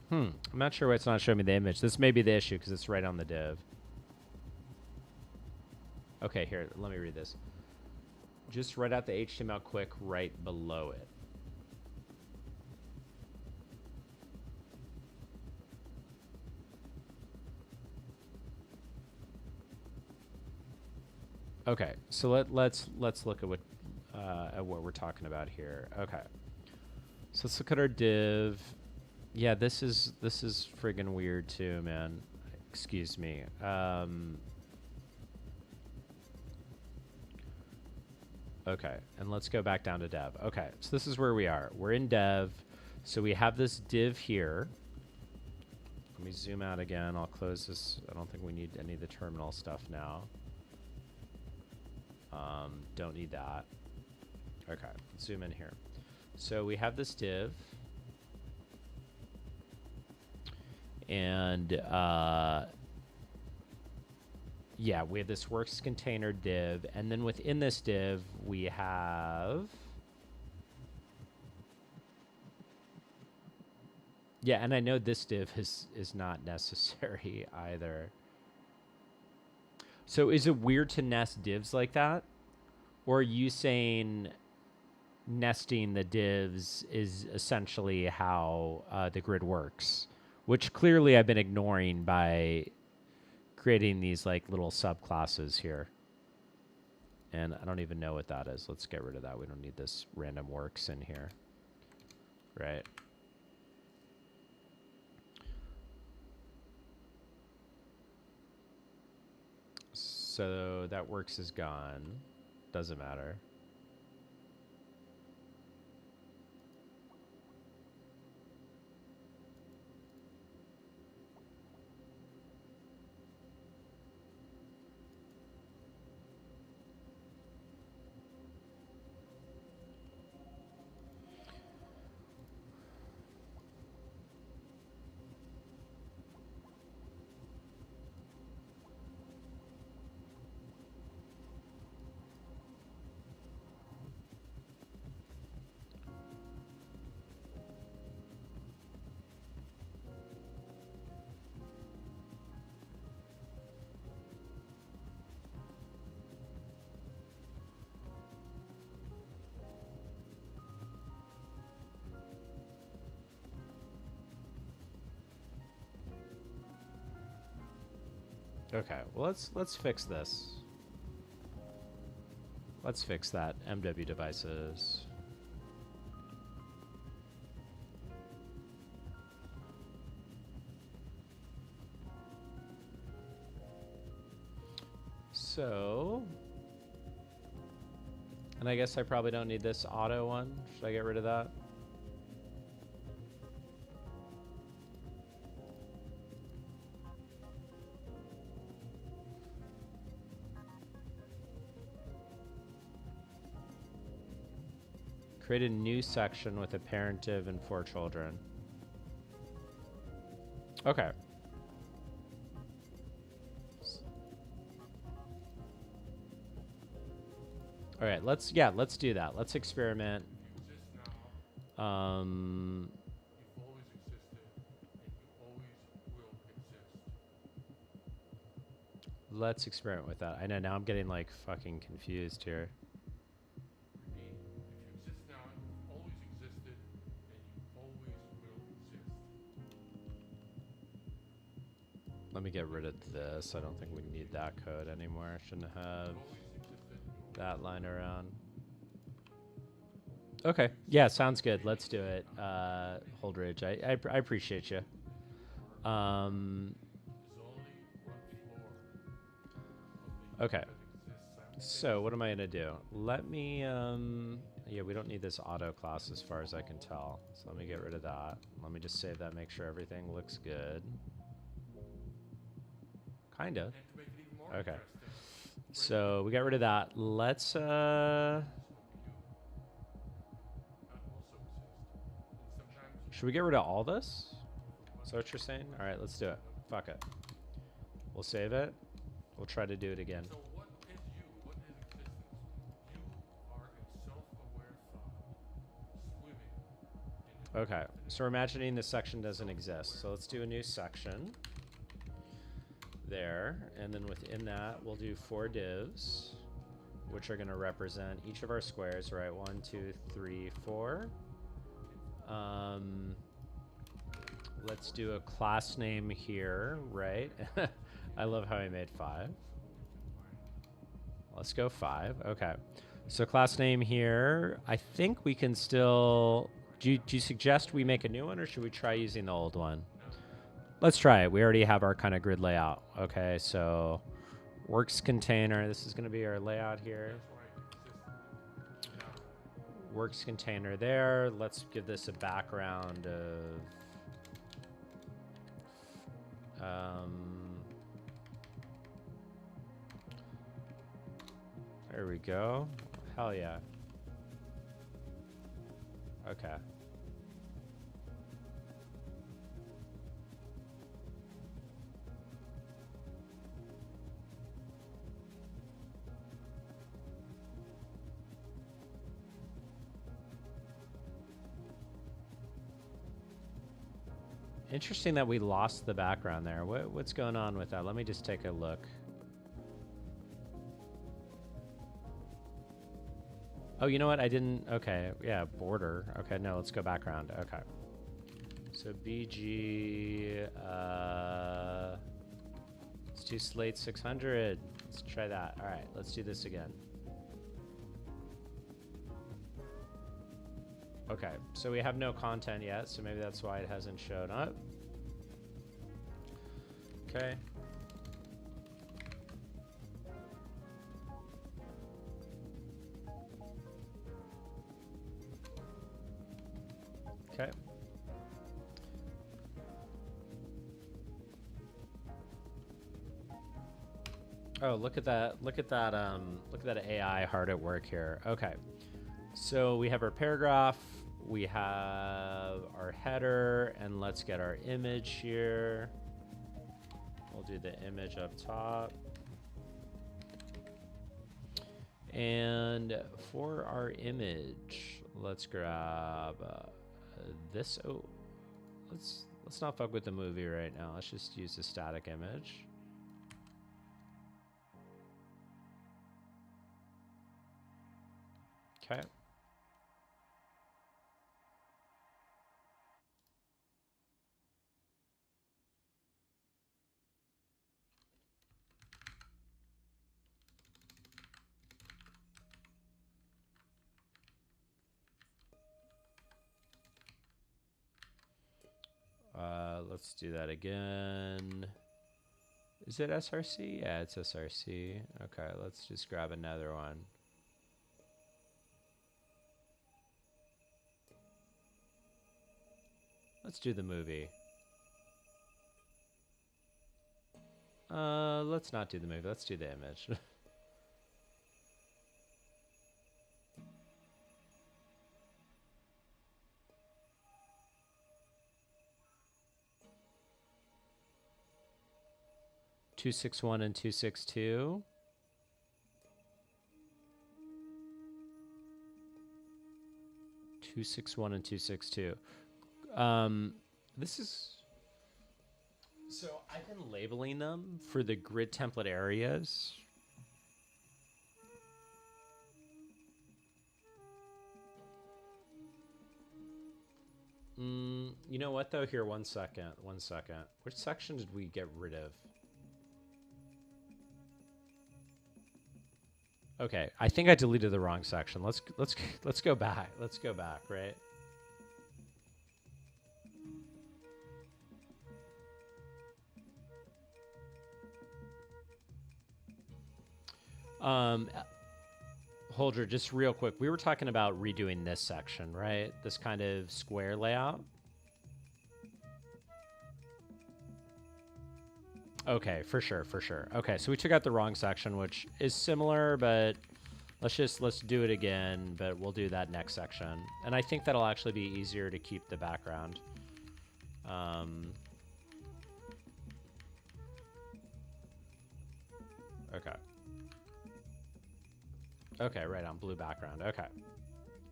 I'm not sure why it's not showing me the image. This may be the issue because it's right on the div. Okay, here, let me read this. Just write out the HTML quick right below it. Okay, so let's look at what we're talking about here. Okay, so let's look at our div. Yeah, this is friggin' weird too, man. Excuse me. Okay, and let's go back down to dev. Okay, so this is where we are. We're in dev. So we have this div here. Let me zoom out again. I'll close this. I don't think we need any of the terminal stuff now. Don't need that. Okay, let's zoom in here. So we have this div. And yeah, we have this works container div, and then within this div we have, yeah, and I know this div is not necessary either. So is it weird to nest divs like that, or are you saying nesting the divs is essentially how the grid works? Which clearly I've been ignoring by creating these like little subclasses here. And I don't even know what that is. Let's get rid of that. We don't need this random works in here. Right. So that works is gone. Doesn't matter. Okay, well let's fix this. Let's fix that MW devices. So, and I guess I probably don't need this auto one. Should I get rid of that? Create a new section with a parent div and 4 children. Okay. All right, let's do that. Let's experiment. You exist now, Um, you've always existed, and you always will exist. let's experiment with that. I know now I'm getting like fucking confused here. Repeat, if you exist now, you've always existed, and you always will exist. Let me get rid of this. I don't think we need that code anymore. Shouldn't have You've always existed, and you always that line will. around. Okay. Yeah, sounds good. Let's do it. Holdridge, I appreciate you. There's only one floor of the Okay. that exists So what am I gonna do? Let me yeah, we don't need this auto class as far as I can tell. So let me get rid of that. Let me just save that, make sure everything looks good. Kinda. And to make it even more Okay. interesting, So we got rid of that. Let's of you not also exist. And sometimes you should we get rid of all this? for Is one that what you're saying? reason Alright, let's do it. or another. Fuck it. We'll save it. We'll try to do it again. So what is you? What is existence? You are a self-aware thought swimming in an Okay. So we're imagining this section doesn't exist. So let's do a new section. There. And then within that, we'll do 4 divs, which are going to represent each of our squares, right? 1, 2, 3, 4. Let's do a class name here, right? I love how I made 5. Let's go 5. Okay. So class name here. I think we can still... Do you suggest we make a new one, or should we try using the old one? Let's try it. We already have our kind of grid layout. Okay, so works container. This is going to be our layout here. Works container there. Let's give this a background of... there we go. Hell yeah. Okay. Interesting that we lost the background there. What's going on with that? Let me just take a look. Oh, you know what? I didn't... Okay, yeah, border. Okay, no, let's go background. Okay. So BG... let's do Slate 600. Let's try that. All right, let's do this again. Okay, so we have no content yet, so maybe that's why it hasn't shown up. Okay. Okay. Oh, look at that. Look at that AI hard at work here. Okay. So we have our paragraph, we have our header, and let's get our image here. We'll do the image up top. And for our image, let's grab this. Oh, let's not fuck with the movie right now. Let's just use a static image. Okay. Let's do that again. Is it SRC? Yeah, it's SRC. Okay, let's just grab another one. Let's do the movie. Let's not do the movie. Let's do the image. 261 and 262. 261 and 262. This is... So I've been labeling them for the grid template areas. You know what, though? Here, 1 second. 1 second. Which section did we get rid of? Okay, I think I deleted the wrong section. Let's go back. Let's go back, right? Holder, just real quick. We were talking about redoing this section, right? This kind of square layout. Okay, for sure, for sure. Okay, so we took out the wrong section, which is similar, but let's do it again, but we'll do that next section. And I think that'll actually be easier to keep the background. Okay. Okay, right on, blue background. Okay.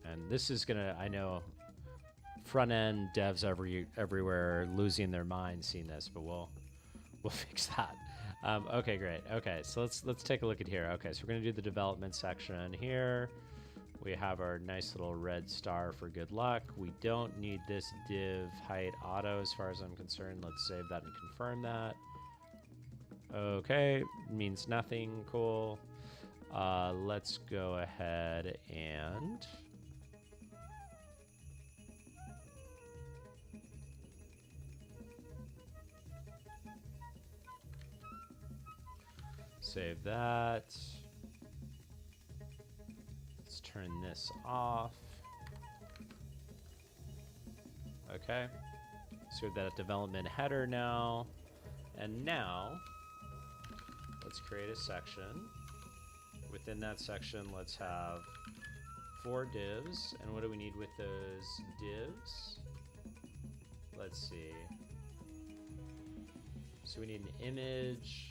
And this is gonna, I know front end devs everywhere are losing their mind seeing this, but we'll fix that. Okay, great. Okay, so let's take a look at here. Okay, so we're gonna do the development section here. We have our nice little red star for good luck. We don't need this div height auto as far as I'm concerned. Let's save that and confirm that. Okay, means nothing. Cool. Let's go ahead and save that. Let's turn this off. Okay. So we have that development header now. And now, let's create a section. Within that section, let's have 4 divs. And what do we need with those divs? Let's see. So we need an image,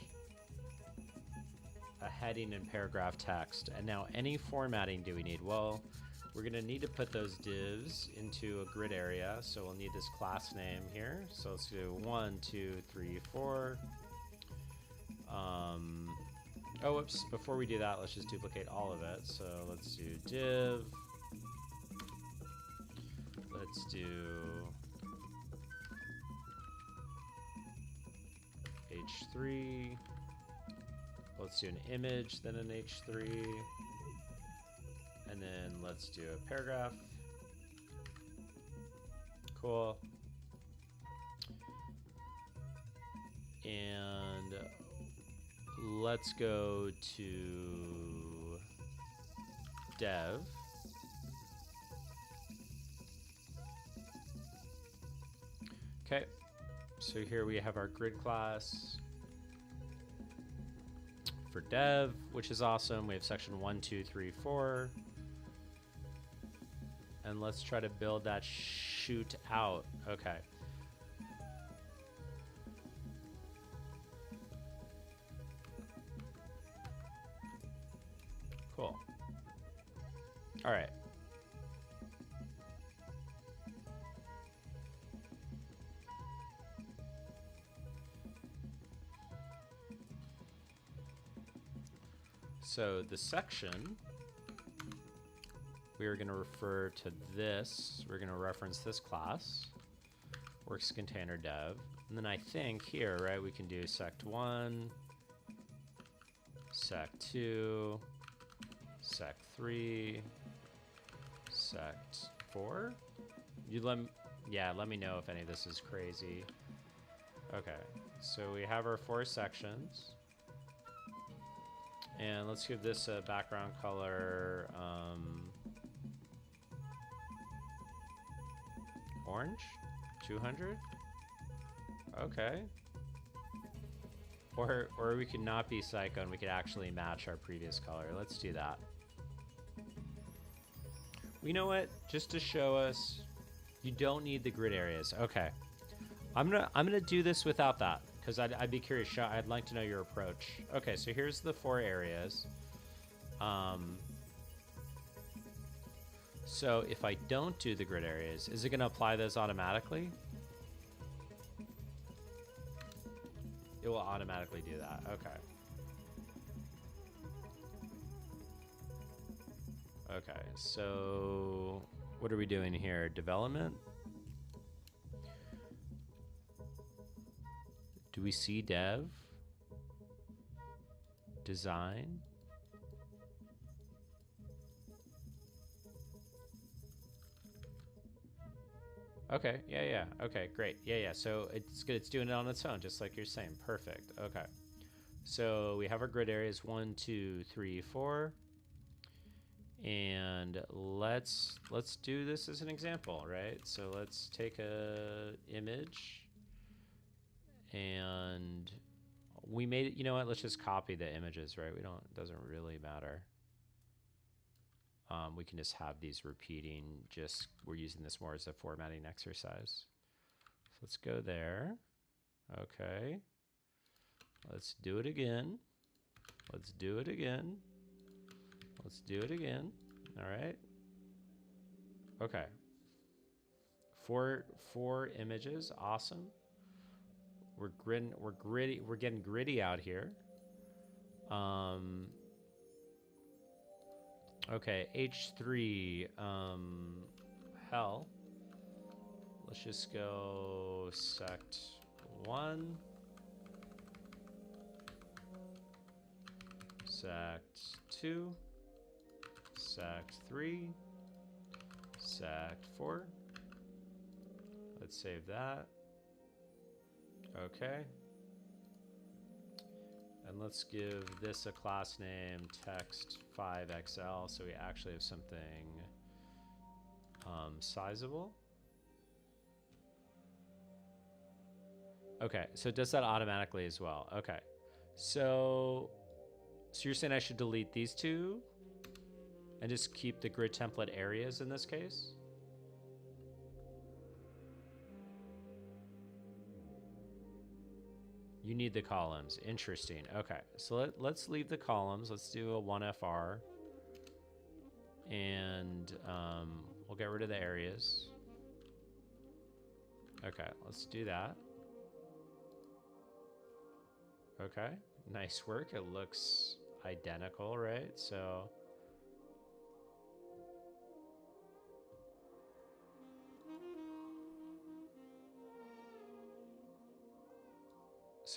a heading, and paragraph text. And now any formatting do we need? Well, we're going to need to put those divs into a grid area. So we'll need this class name here. So let's do 1, 2, 3, 4. Oh, whoops. Before we do that, let's just duplicate all of it. So let's do div. Let's do h3. Let's do an image, then an h3. And then let's do a paragraph. Cool. And let's go to dev. Okay, so here we have our grid class for dev, which is awesome. We have section 1, 2, 3, 4. And let's try to build that shoot out. Okay. Cool. All right. So the section, we are going to refer to this. We're going to reference this class, works container dev. And then I think here, right, we can do sect1, sect2, sect3, sect4. Let me know if any of this is crazy. Okay, so we have our 4 sections. And let's give this a background color, orange, 200. Okay. Or we could not be psycho and we could actually match our previous color. Let's do that. You know what? Just to show us, you don't need the grid areas. Okay. I'm gonna do this without that because I'd be curious. I'd like to know your approach. Okay, so here's So if I don't do the grid areas, is it going to apply those automatically? It will automatically do that. Okay. Okay, so what are we doing here? Development? Do we see dev? Design? Okay, yeah. Okay, great. Yeah. So it's good. It's doing it on its own, just like you're saying. Perfect. Okay. So we have our grid areas 1, 2, 3, 4. And let's do this as an example, right? So let's take a image and we made it, you know what? Let's just copy the images, right? It doesn't really matter. We can just have these repeating, we're using this more as a formatting exercise. So let's go there. Okay. Let's do it again. Let's do it again. Let's do it again. All right. Okay. Four images. Awesome. We're getting gritty out here. Okay, H3, hell. Let's just go sect 1. Sect 2. Sect 3. Sect 4. Let's save that. Okay. And let's give this a class name text5xl so we actually have something sizable. Okay, so it does that automatically as well. Okay, so you're saying I should delete these two and just keep the grid template areas in this case? You need the columns. Interesting. Okay, so let's leave the columns. Let's do a 1FR. And we'll get rid of the areas. Okay, let's do that. Okay, nice work. It looks identical, right? So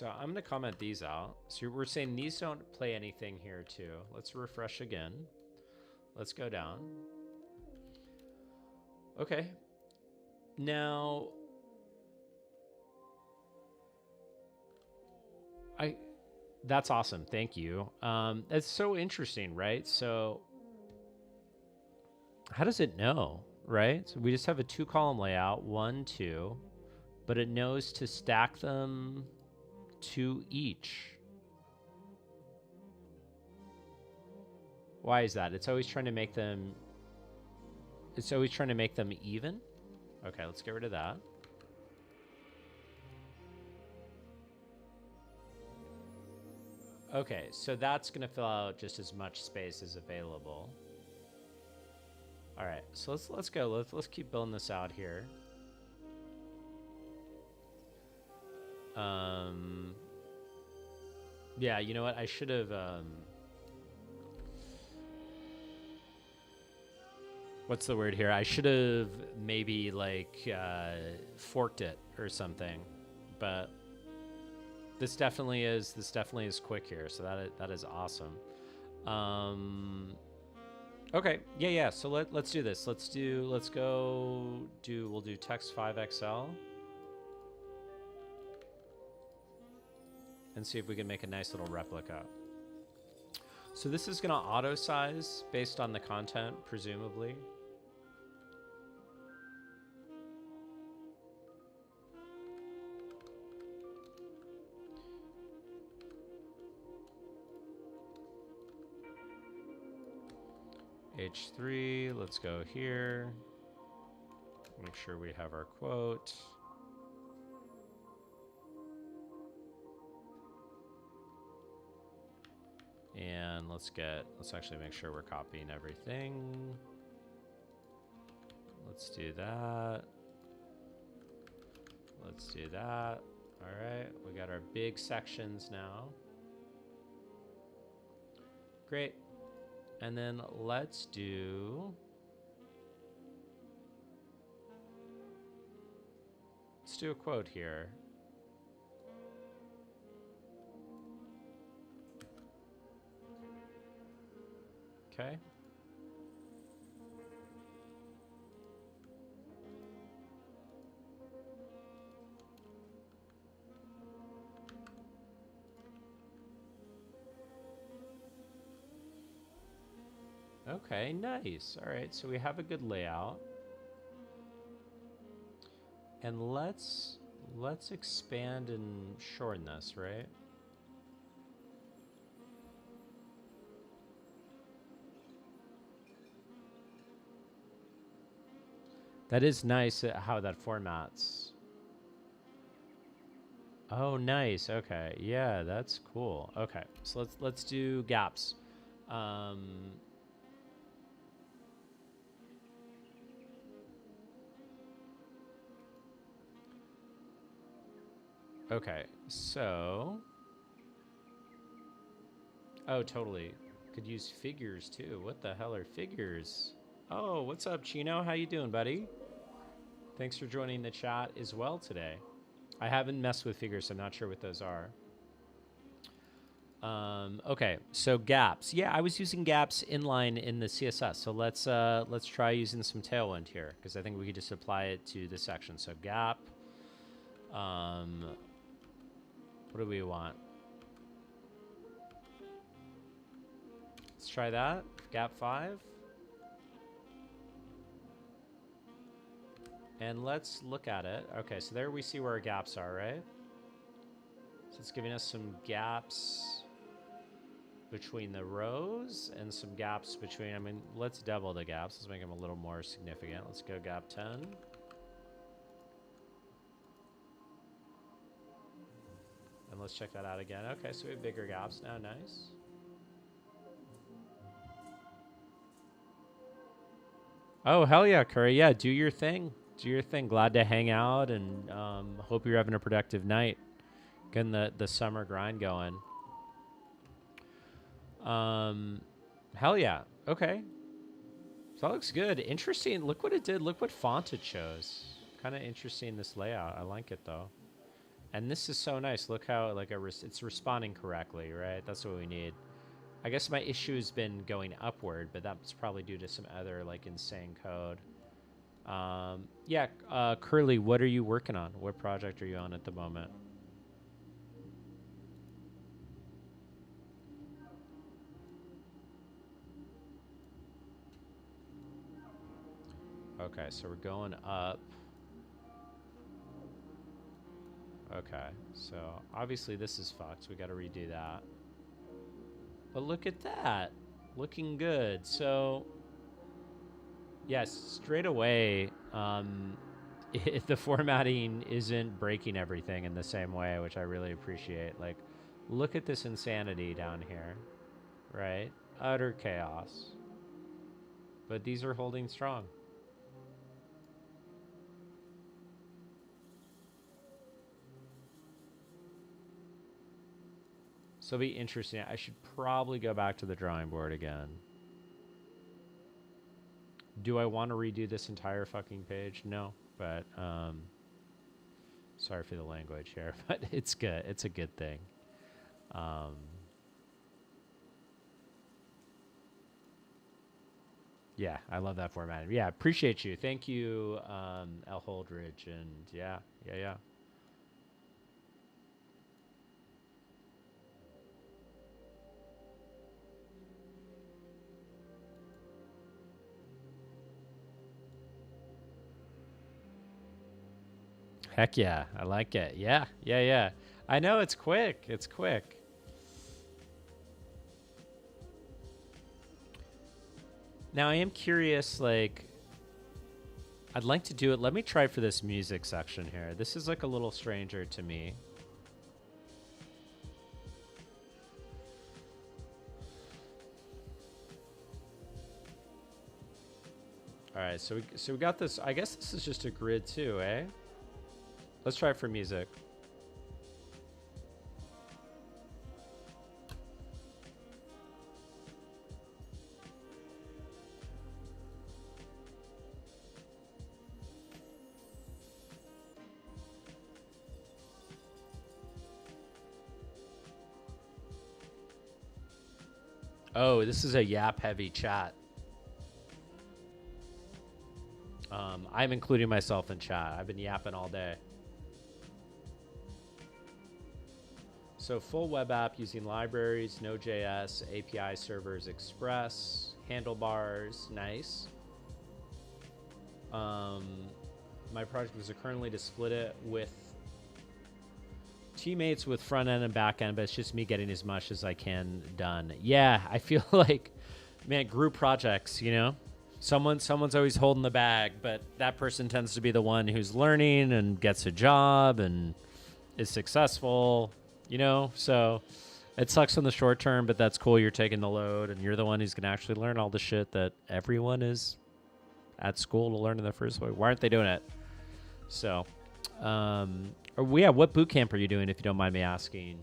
I'm gonna comment these out. So we're saying these don't play anything here too. Let's refresh again. Let's go down. Okay. Now, that's awesome. Thank you. It's so interesting, right? So how does it know, right? So we just have a 2-column layout, 1, 2, but it knows to stack them to each. Why is that? It's always trying to make them even. Okay, let's get rid of that. Okay, so that's going to fill out just as much space as available. All right, so let's go. Let's keep building this out here. Yeah, you know what? I should have what's the word here? I should have maybe like forked it or something. But this definitely is quick here, so that is awesome. Okay, yeah. So let's do this. We'll do text 5XL and see if we can make a nice little replica. So this is going to auto size based on the content, presumably. H3, let's go here. Make sure we have our quote. And let's actually make sure we're copying everything. Let's do that. Let's do that. All right, we got our big sections now. Great. And then let's do a quote here. Okay. Okay, nice. All right, so we have a good layout. And let's expand and shorten this, right? That is nice how that formats. Oh, nice. Okay. Yeah, that's cool. Okay. So let's do gaps. Okay. So oh, totally. Could use figures too. What the hell are figures? Oh, what's up, Chino? How you doing, buddy? Thanks for joining the chat as well today. I haven't messed with figures, so I'm not sure what those are. Okay, so gaps. Yeah, I was using gaps inline in the CSS. So let's try using some Tailwind here, because I think we could just apply it to the section. So gap. What do we want? Let's try that. Gap 5. And let's look at it. Okay, so there we see where our gaps are, right? So it's giving us some gaps between the rows and some gaps between, I mean, let's double the gaps. Let's make them a little more significant. Let's go gap 10. And let's check that out again. Okay, so we have bigger gaps now, nice. Oh, hell yeah, Curry. Yeah, do your thing. Do your thing. Glad to hang out, and hope you're having a productive night. Getting the summer grind going. Hell yeah. Okay. So that looks good. Interesting. Look what it did. Look what font it chose. Kind of interesting, this layout. I like it, though. And this is so nice. Look how like it's responding correctly, right? That's what we need. I guess my issue has been going upward, but that's probably due to some other like insane code. Yeah, Curly, what are you working on? What project are you on at the moment? Okay, so we're going up. Okay, so obviously this is fucked. We got to redo that. But look at that. Looking good. So, yes, straight away, the formatting isn't breaking everything in the same way, which I really appreciate. Like, look at this insanity down here, right? Utter chaos. But these are holding strong. So it'll be interesting. I should probably go back to the drawing board again. Do I want to redo this entire fucking page? No, but sorry for the language here, but it's good. It's a good thing. Yeah, I love that format. Yeah, appreciate you. Thank you, L. Holdridge, and yeah. Heck yeah, I like it. Yeah. I know it's quick. It's quick. Now I am curious, like, I'd like to do it. Let me try for this music section here. This is like a little stranger to me. All right, so we got this. I guess this is just a grid too, eh? Let's try it for music. Oh, this is a yap heavy chat. I'm including myself in chat. I've been yapping all day. So full web app using libraries, Node.js, API servers, Express, handlebars, nice. My project is currently to split it with teammates with front end and back end, but it's just me getting as much as I can done. Yeah, I feel like, man, group projects, you know? Someone's always holding the bag, but that person tends to be the one who's learning and gets a job and is successful, you know? So it sucks in the short term, but that's cool. You're taking the load and you're the one who's going to actually learn all the shit that everyone is at school to learn in the first place. Why aren't they doing it? So, what boot camp are you doing, if you don't mind me asking?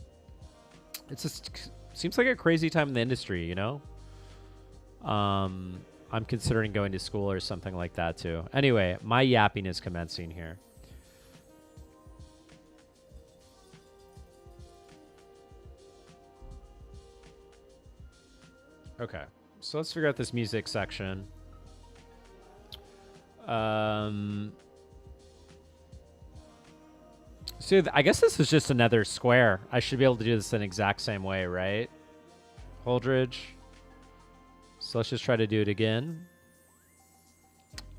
It just seems like a crazy time in the industry, you know? I'm considering going to school or something like that too. Anyway, my yapping is commencing here. Okay, so let's figure out this music section. So I guess this is just another square. I should be able to do this in the exact same way, right? Holdridge. So let's just try to do it again.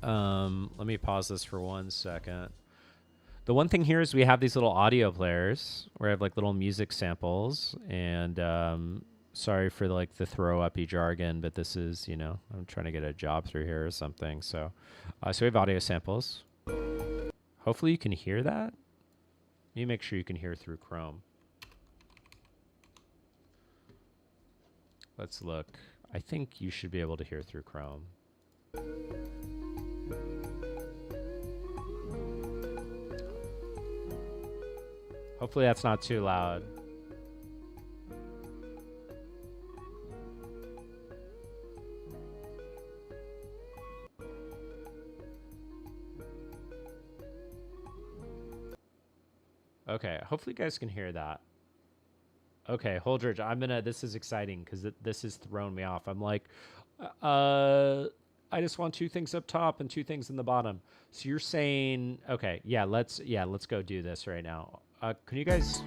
Let me pause this for 1 second. The one thing here is we have these little audio players where I have like little music samples, and sorry for like the throw uppy jargon, but this is, you know, I'm trying to get a job through here or something. So we have audio samples. Hopefully you can hear that. Let me make sure you can hear through Chrome. Let's look. I think you should be able to hear through Chrome. Hopefully that's not too loud. Okay, hopefully you guys can hear that. Okay, Holdridge, this is exciting because this has thrown me off. I'm like, I just want 2 things up top and 2 things in the bottom. So you're saying, okay, let's go do this right now. Can you guys?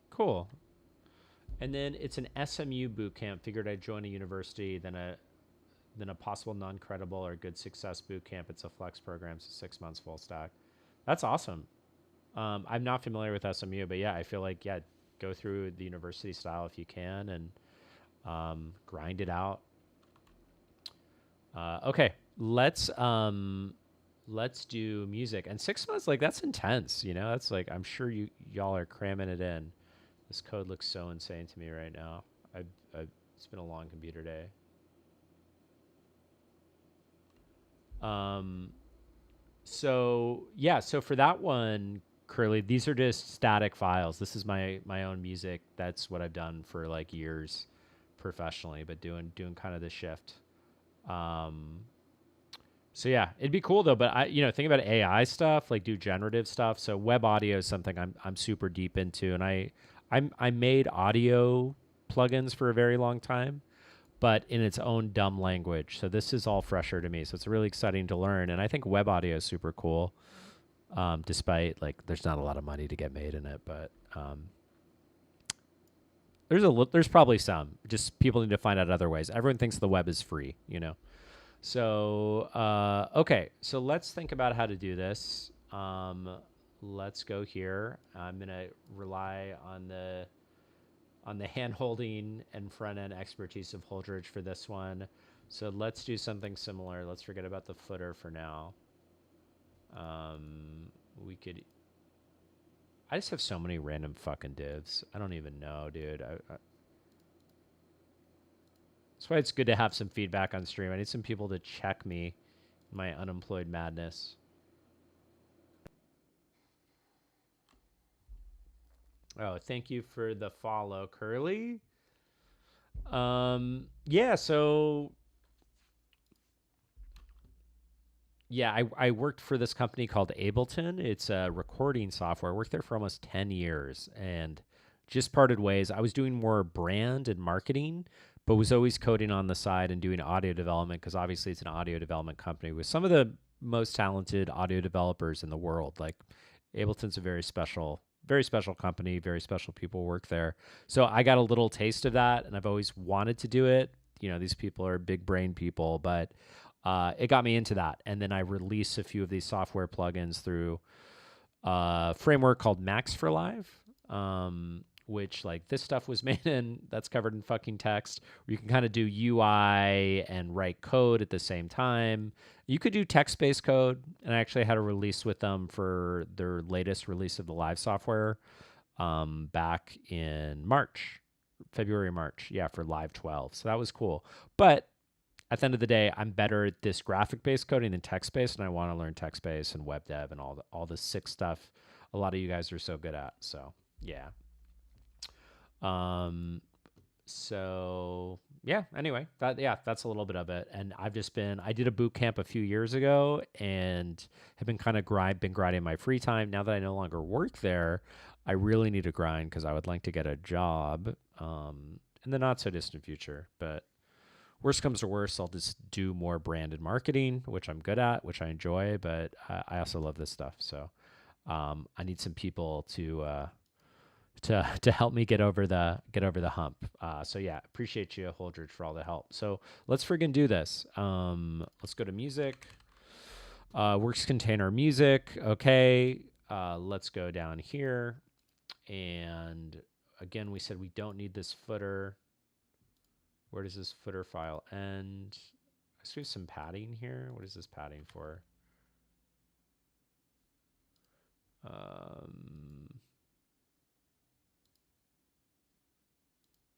Cool. And then it's an SMU boot camp. Figured I'd join a university, then a possible non-credible or good success boot camp. It's a flex program, so 6 months full stack. That's awesome. I'm not familiar with SMU, but yeah, I feel like, go through the university style if you can and grind it out. Okay, let's do music. And 6 months, like, that's intense, you know? That's like, I'm sure y'all are cramming it in. This code looks so insane to me right now. It's been a long computer day. So for that one, Curly, these are just static files. This is my own music. That's what I've done for like years professionally, but doing kind of the shift. So yeah, it'd be cool though. But think about AI stuff, like do generative stuff. So web audio is something I'm super deep into, and I made audio plugins for a very long time, but in its own dumb language. So this is all fresher to me. So it's really exciting to learn. And I think web audio is super cool, despite like there's not a lot of money to get made in it. But there's probably some. Just people need to find out other ways. Everyone thinks the web is free, you know. So okay, so let's think about how to do this. Let's go here. I'm gonna rely on the hand-holding and front-end expertise of Holdridge for this one. So let's do something similar. Let's forget about the footer for now. We could. I just have so many random fucking divs. I don't even know, dude. That's why it's good to have some feedback on stream. I need some people to check me, my unemployed madness. Oh, thank you for the follow, Curly. Yeah, so yeah, I worked for this company called Ableton. It's a recording software. I worked there for almost 10 years and just parted ways. I was doing more brand and marketing, but was always coding on the side and doing audio development because obviously it's an audio development company with some of the most talented audio developers in the world. Like Ableton's a very special company, very special people work there. So I got a little taste of that and I've always wanted to do it. You know, these people are big brain people, but it got me into that. And then I released a few of these software plugins through a framework called Max for Live, which like this stuff was made in, that's covered in fucking text, where you can kind of do UI and write code at the same time. You could do text-based code, and I actually had a release with them for their latest release of the live software back in February, March. Yeah, for Live 12. So that was cool. But at the end of the day, I'm better at this graphic-based coding than text-based, and I want to learn text-based and web dev and all the sick stuff a lot of you guys are so good at. So yeah. So yeah. Anyway, that's a little bit of it. And I did a boot camp a few years ago, and have been kind of grinding my free time. Now that I no longer work there, I really need to grind because I would like to get a job in the not so distant future, but. Worst comes to worst, I'll just do more branded marketing, which I'm good at, which I enjoy, but I also love this stuff. So I need some people to help me get over the hump. So yeah, appreciate you, Holdridge, for all the help. So let's friggin' do this. Let's go to music. Works container music. Okay. Let's go down here. And again, we said we don't need this footer. Where does this footer file end? I see some padding here. What is this padding for?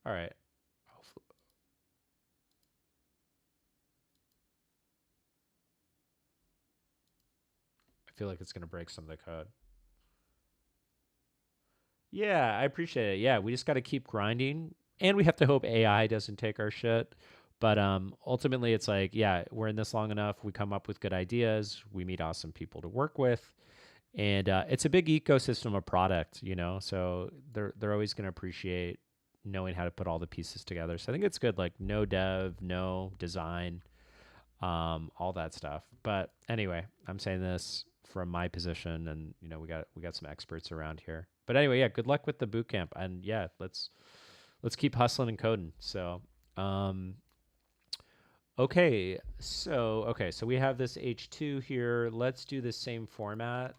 All right. I feel like it's going to break some of the code. Yeah, I appreciate it. Yeah, we just got to keep grinding, and we have to hope AI doesn't take our shit. But ultimately, it's like, yeah, we're in this long enough. We come up with good ideas. We meet awesome people to work with, and it's a big ecosystem of product, you know. So they're always going to appreciate knowing how to put all the pieces together. So I think it's good, like no dev, no design, all that stuff. But anyway, I'm saying this from my position, and you know, we got some experts around here. But anyway, yeah, good luck with the boot camp, and yeah, let's keep hustling and coding. So, okay, so we have this H2 here. Let's do the same format,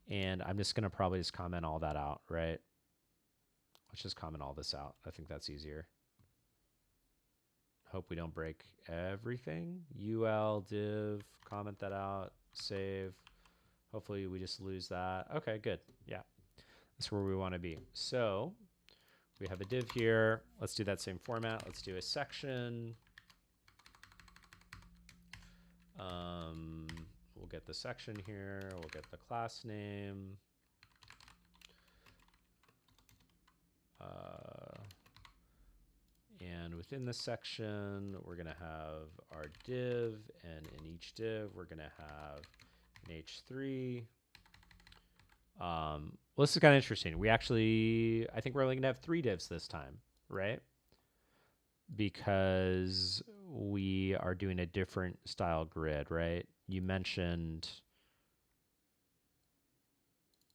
and I'm just gonna probably just comment all that out, right? Let's just comment all this out. I think that's easier. Hope we don't break everything. UL div, comment that out, save. Hopefully we just lose that. Okay, good. Yeah, that's where we want to be. So we have a div here. Let's do that same format. Let's do a section. We'll get the section here. We'll get the class name. And within the section, we're going to have our div, and in each div, we're going to have an H3. Well, this is kind of interesting. We actually, I think we're only going to have 3 divs this time, right? Because we are doing a different style grid, right? You mentioned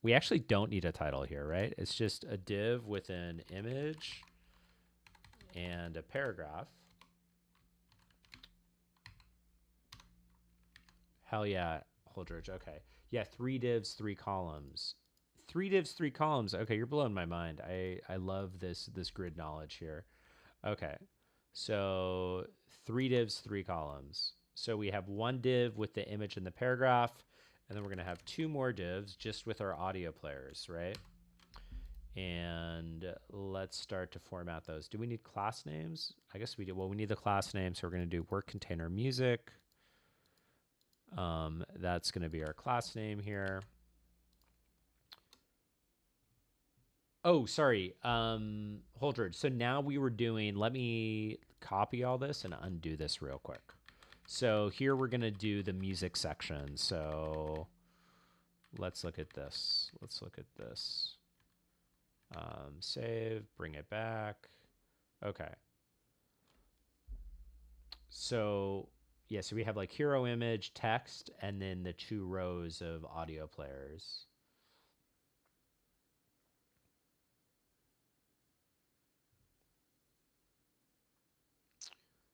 we actually don't need a title here, right? It's just a div with an image and a paragraph. Hell yeah, Holdridge. Okay. Yeah, 3 divs, 3 columns. 3 divs, 3 columns. Okay, you're blowing my mind. I love this grid knowledge here. Okay. So 3 divs, 3 columns. So we have 1 div with the image and the paragraph, And then we're going to have 2 more divs just with our audio players, right? And let's start to format those. Do we need class names? I guess we do. Well, we need the class name, so we're going to do work container music. That's going to be our class name here. Oh, sorry. Holdred. So now we were doing, let me copy all this and undo this real quick. So here we're going to do the music section. So let's look at this. Let's look at this. Save, bring it back. Okay. So yeah, so we have like hero image, text, and then the 2 rows of audio players.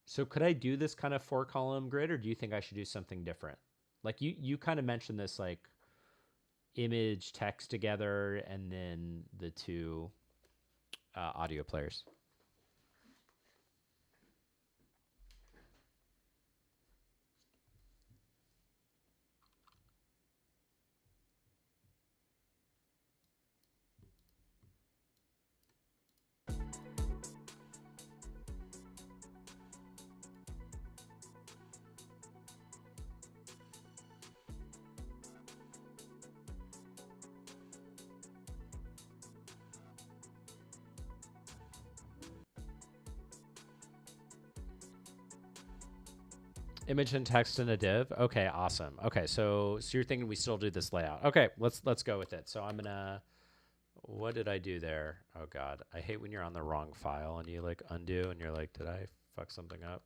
So could I do this kind of 4-column grid, or do you think I should do something different? Like you kind of mentioned this like image, text together, and then the 2 audio players. Image and text in a div. Okay, awesome. Okay, so you're thinking we still do this layout. Okay, let's go with it. So I'm gonna. What did I do there? Oh God, I hate when you're on the wrong file and you like undo and you're like, did I fuck something up?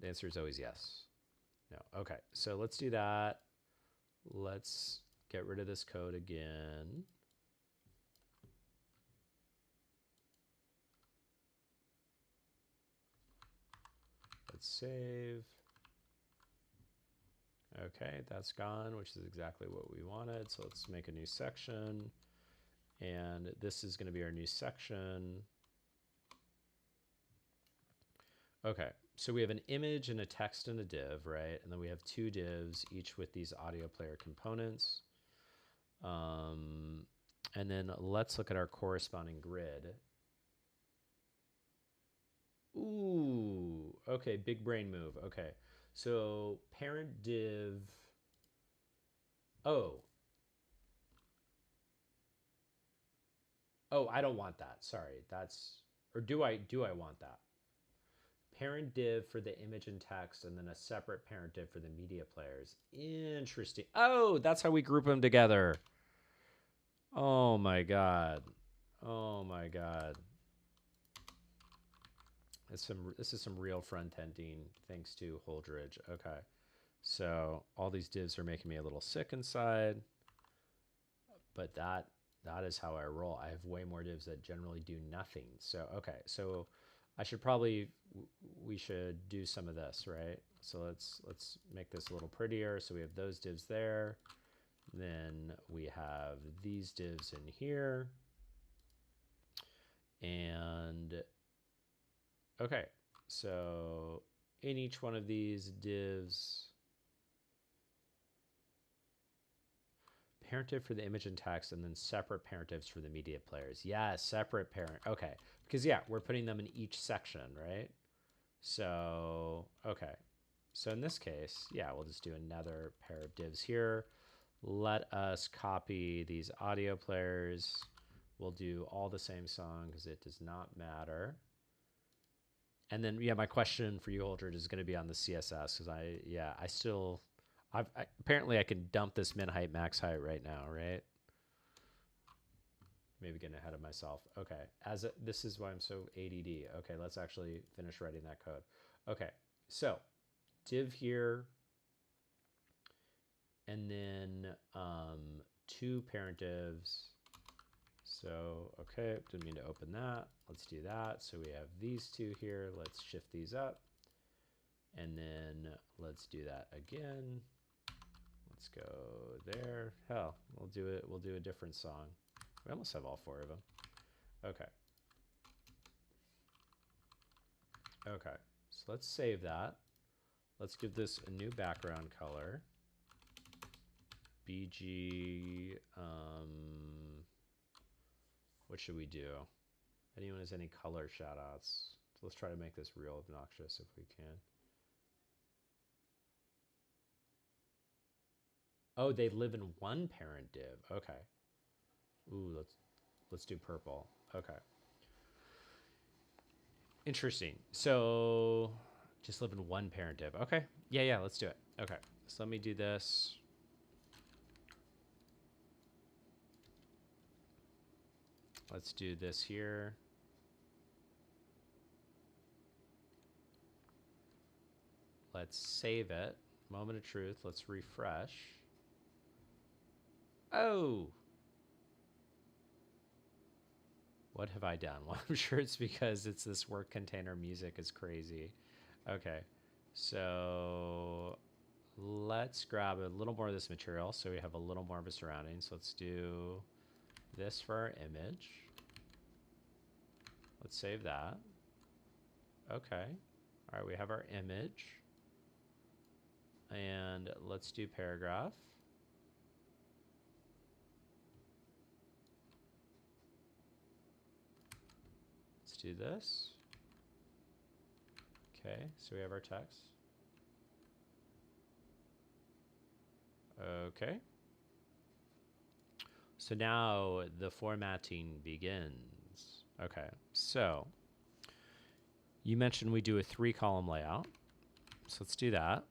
The answer is always yes. No. Okay, so let's do that. Let's get rid of this code again. Let's save. Okay, that's gone, which is exactly what we wanted. So let's make a new section. And this is going to be our new section. Okay, so we have an image and a text and a div, right? And then we have 2 divs, each with these audio player components. And then let's look at our corresponding grid. Ooh, okay, big brain move. Okay, so parent div. Oh, I don't want that. Sorry, that's, or do I want that? Parent div for the image and text, and then a separate parent div for the media players. Interesting. Oh, that's how we group them together. Oh my God. Oh my God. This is some real front ending thanks to Holdridge. Okay. So all these divs are making me a little sick inside, but that is how I roll. I have way more divs that generally do nothing. So, okay. So I should probably, we should do some of this, right? So let's make this a little prettier. So we have those divs there. Then we have these divs in here. And okay, so in each one of these divs, parent div for the image and text, and then separate parent divs for the media players. Yeah, separate parent. Okay, because yeah, we're putting them in each section, right? So, okay. So in this case, yeah, we'll just do another pair of divs here. Let us copy these audio players. We'll do all the same song because it does not matter. And then, yeah, my question for you, Holdred, is going to be on the CSS because apparently I can dump this min height, max height right now, right? Maybe getting ahead of myself. Okay, this is why I'm so ADD. Okay, let's actually finish writing that code. Okay, so div here, and then 2 parent divs. So, okay, didn't mean to open that. Let's do that. So we have these 2 here. Let's shift these up. And then let's do that again. Let's go there. Hell, we'll do it. We'll do a different song. We almost have all 4 of them. Okay. Okay, so let's save that. Let's give this a new background color. BG, what should we do? Anyone has any color shout outs? So let's try to make this real obnoxious if we can. Oh, they live in one parent div. Okay. Ooh, let's do purple. Okay. Interesting. So just live in one parent div. Okay. Yeah, let's do it. Okay. So let me do this. Let's do this here. Let's save it. Moment of truth. Let's refresh. Oh. What have I done? Well, I'm sure it's because it's this work container music is crazy. Okay. So let's grab a little more of this material so we have a little more of a surrounding. So let's do this for our image. Let's save that. Okay. All right, we have our image. And let's do paragraph. Let's do this. Okay, so we have our text. Okay. So now the formatting begins. Okay, so you mentioned we do a 3-column layout. So let's do that.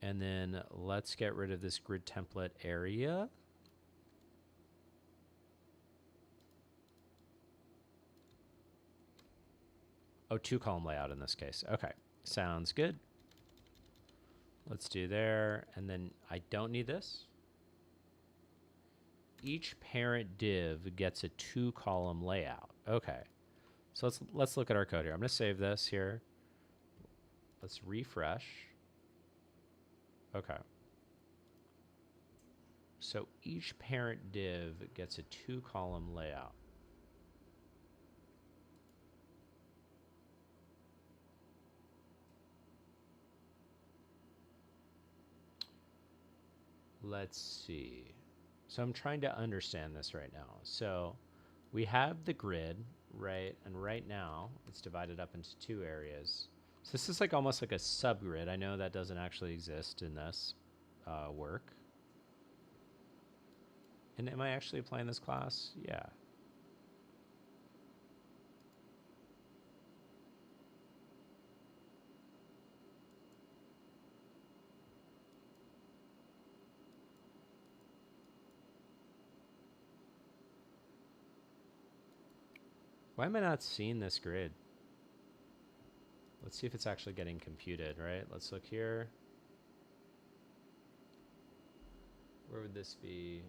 And then let's get rid of this grid template area. Oh, 2-column layout in this case. Okay, sounds good. Let's do there. And then I don't need this. Each parent div gets a 2-column layout. Okay, so let's look at our code here. I'm going to save this here. Let's refresh. Okay. So each parent div gets a 2-column layout. Let's see. So I'm trying to understand this right now. So we have the grid, right? And right now it's divided up into 2 areas. So this is like almost like a subgrid. I know that doesn't actually exist in this work. And am I actually applying this class? Yeah. Why am I not seeing this grid? Let's see if it's actually getting computed, right? Let's look here. Where would this be?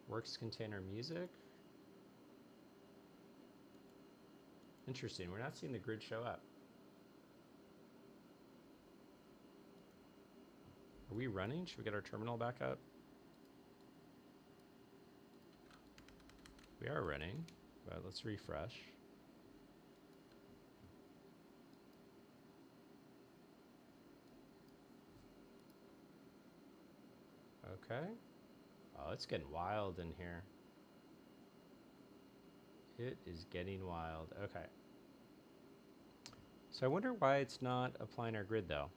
Works container music. Interesting. We're not seeing the grid show up. Are we running? Should we get our terminal back up? We are running, but let's refresh. Okay. Oh, it's getting wild in here. It is getting wild. Okay. So I wonder why it's not applying our grid though.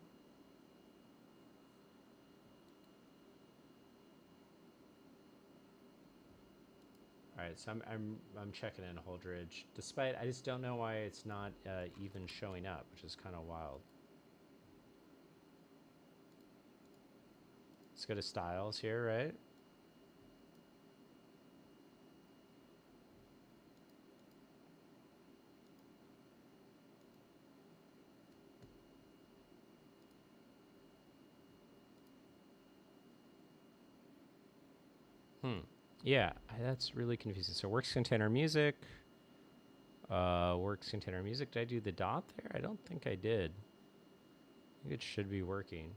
All right, so I'm checking in Holdridge. Despite, I just don't know why it's not even showing up, which is kind of wild. Let's go to styles here, right? Yeah, that's really confusing. So works container music. Works container music. Did I do the dot there? I don't think I did. I think it should be working.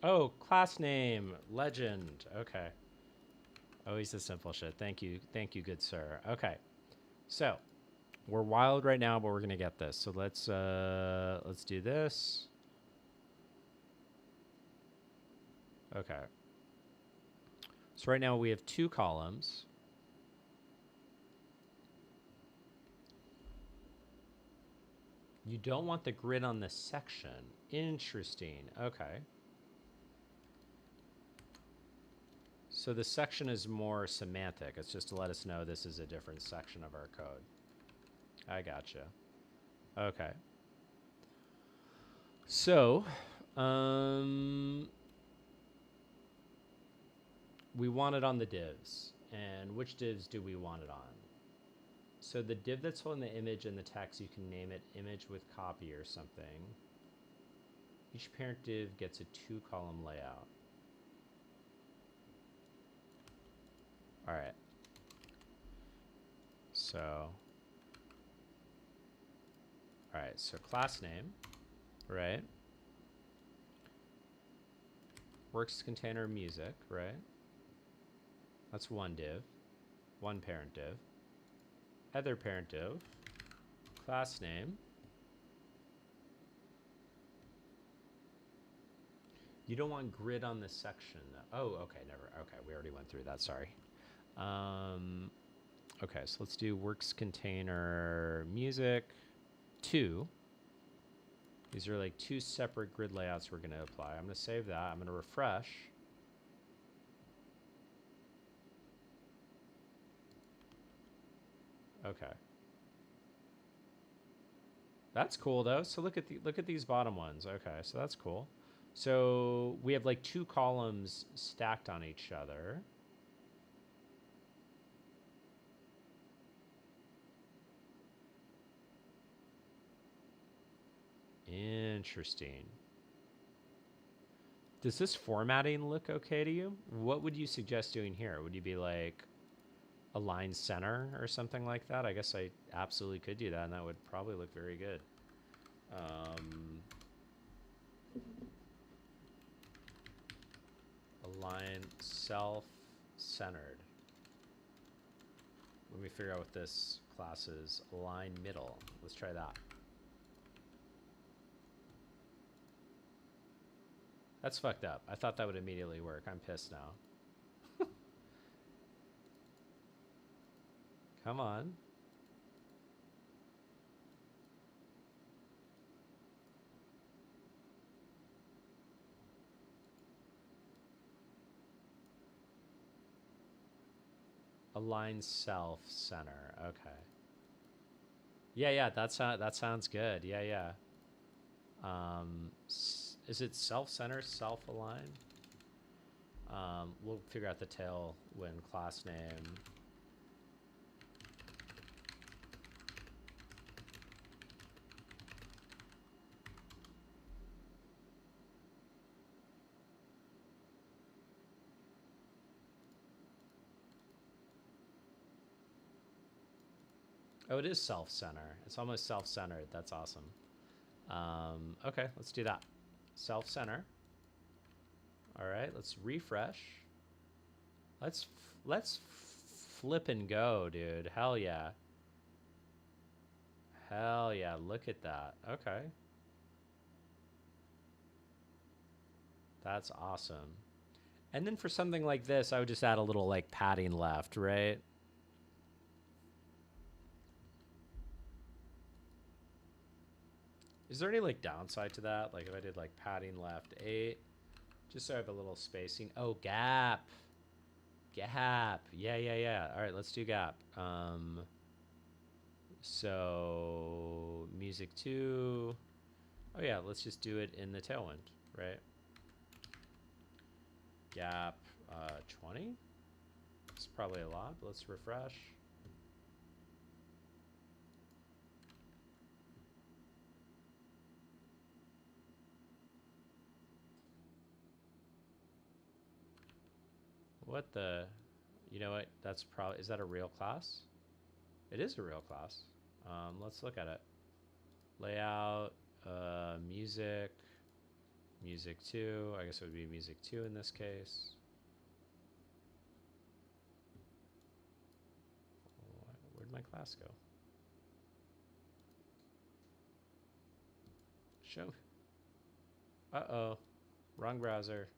Oh, class name, legend. Okay. Always the simple shit. Thank you, good sir. Okay, so we're wild right now, but we're gonna get this. So let's do this. Okay. So right now we have 2 columns. You don't want the grid on the section. Interesting. Okay. So the section is more semantic. It's just to let us know this is a different section of our code. I gotcha. Okay. So, we want it on the divs. And which divs do we want it on? So the div that's holding the image and the text, you can name it image with copy or something. Each parent div gets a 2-column layout. All right. So, all right. So class name, right? Works container music, right? That's one div, one parent div. Other parent div, class name. You don't want grid on this section. Oh, okay, never. Okay, we already went through that. Sorry. Okay, so let's do works container music 2. These are like 2 separate grid layouts we're going to apply. I'm going to save that. I'm going to refresh. Okay. That's cool though. So look at these bottom ones. Okay, so that's cool. So we have like 2 columns stacked on each other. Interesting. Does this formatting look okay to you? What would you suggest doing here? Would you be like align center or something like that? I guess I absolutely could do that, and that would probably look very good. Align self-centered. Let me figure out what this class is. Align middle. Let's try that. That's fucked up. I thought that would immediately work. I'm pissed now. Come on. Align self center. Okay. Yeah, that sounds good. Yeah. Is it self center, self align? We'll figure out the tail when class name. Oh, it is self-center. It's almost self-centered. That's awesome. Okay, let's do that. Self-center. All right, let's refresh. Let's flip and go, dude. Hell yeah. Hell yeah, look at that. Okay. That's awesome. And then for something like this, I would just add a little like padding left, right? Is there any like downside to that? Like if I did like padding left 8, just so I have a little spacing. Oh, gap. Gap. Yeah. All right, let's do gap. So music 2. Oh yeah, let's just do it in the tailwind, right? Gap 20. It's probably a lot, but let's refresh. What the? You know what? That's probably, is that a real class? It is a real class. Let's look at it. Layout, music, music 2. I guess it would be music 2 in this case. Where'd my class go? Show. Uh-oh. Wrong browser.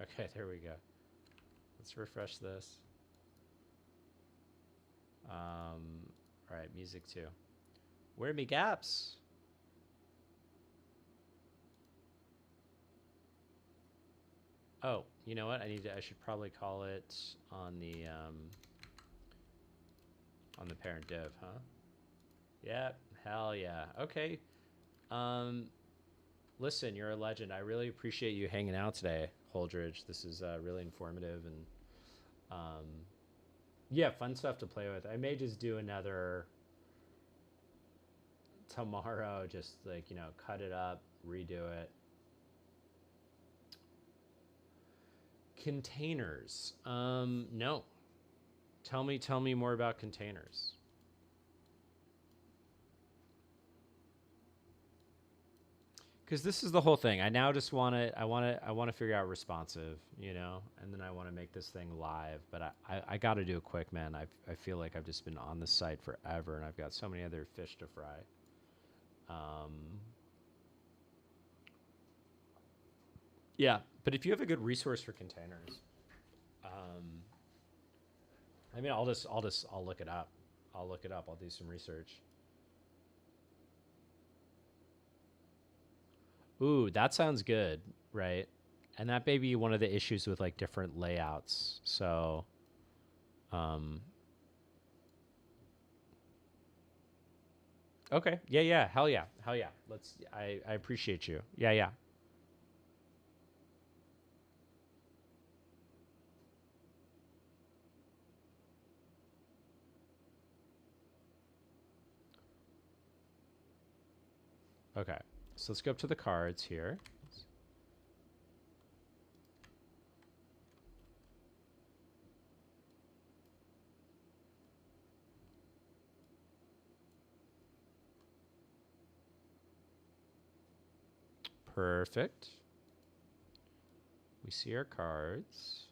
Okay, there we go. Let's refresh this. All right, music too. Where are me gaps? Oh, you know what? I should probably call it on the parent div, huh? Yep. Hell yeah. Okay. Um, listen, you're a legend. I really appreciate you hanging out today, Holdridge. This is really informative and um, yeah, fun stuff to play with. I may just do another tomorrow, just like, cut it up, redo it. Containers. No. Tell me more about containers. Because this is the whole thing. I now just I want to figure out responsive, and then I want to make this thing live. But I got to do it quick, man. I feel like I've just been on this site forever, and I've got so many other fish to fry. Yeah, but if you have a good resource for containers, I mean, I'll look it up. I'll look it up. I'll do some research. Ooh, that sounds good, right? And that may be one of the issues with like different layouts. So, um, okay, yeah, hell yeah, hell yeah. I appreciate you. Yeah. Okay, so let's go up to the cards here. Perfect. We see our cards.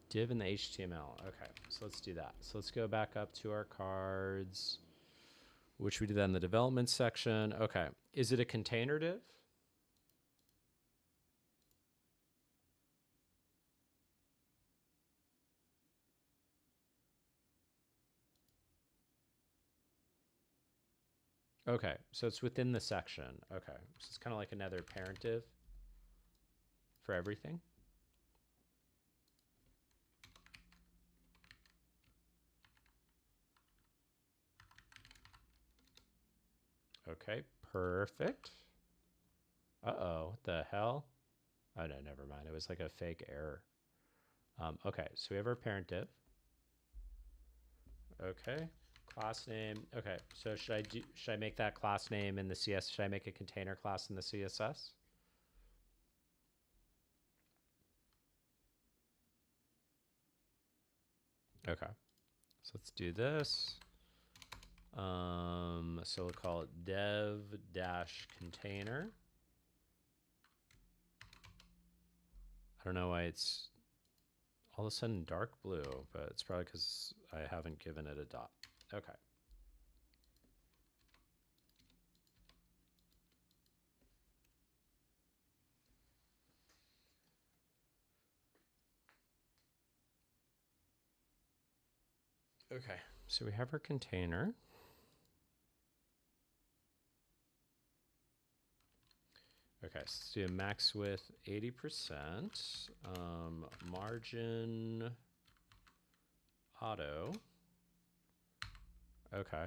Div in the HTML. Okay, so let's do that. So let's go back up to our cards, which we did that in the development section. Okay, is it a container div? Okay, so it's within the section. Okay, so it's kind of like another parent div for everything. Okay, perfect. Uh-oh, what the hell? Oh, no, never mind. It was like a fake error. Okay, so we have our parent div. Okay, class name. Okay, so should I make that class name in the CS? Should I make a container class in the CSS? Okay, so let's do this. So we'll call it dev dash container. I don't know why it's all of a sudden dark blue, but it's probably because I haven't given it a dot. Okay. Okay, so we have our container. Okay, so let's do a max width 80%. Margin auto. Okay.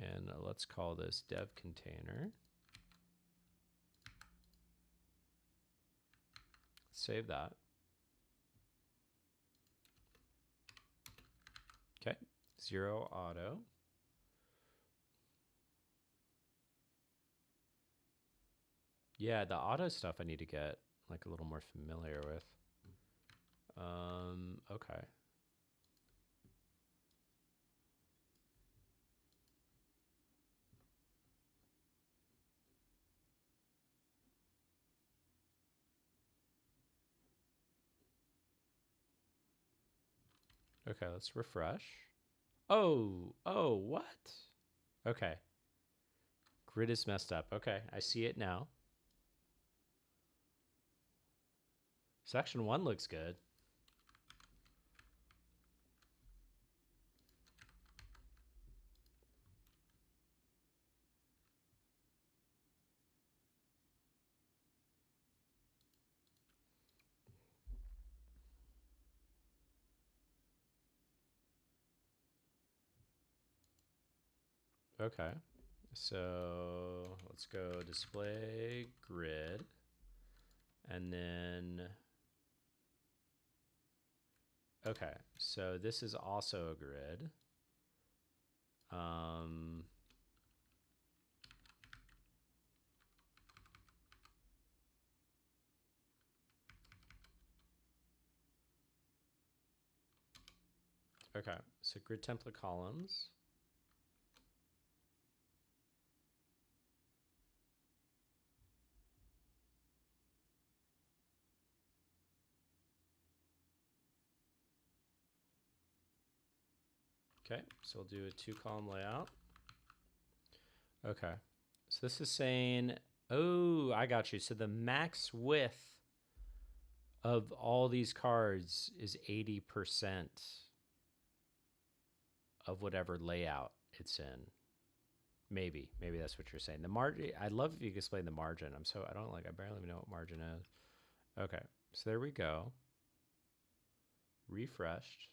And let's call this dev container. Save that. Okay, 0 auto. Yeah, the auto stuff I need to get like a little more familiar with. Okay. Okay, let's refresh. Oh, what? Okay. Grid is messed up. Okay, I see it now. Section 1 looks good. Okay. So let's go display grid. And then, okay, so this is also a grid. Okay, so grid template columns. Okay, so we'll do a 2-column layout. Okay, so this is saying, oh, I got you. So the max width of all these cards is 80% of whatever layout it's in. Maybe that's what you're saying. The margin, I'd love if you could explain the margin. I barely even know what margin is. Okay, so there we go. Refreshed.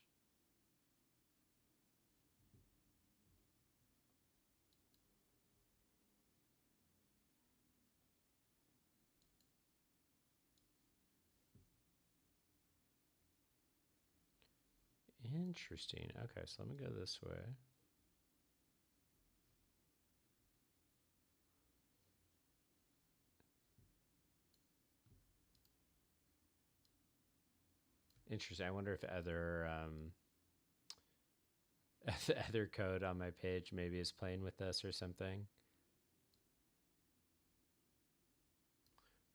Interesting. Okay, so let me go this way. Interesting. I wonder if other code on my page maybe is playing with this or something.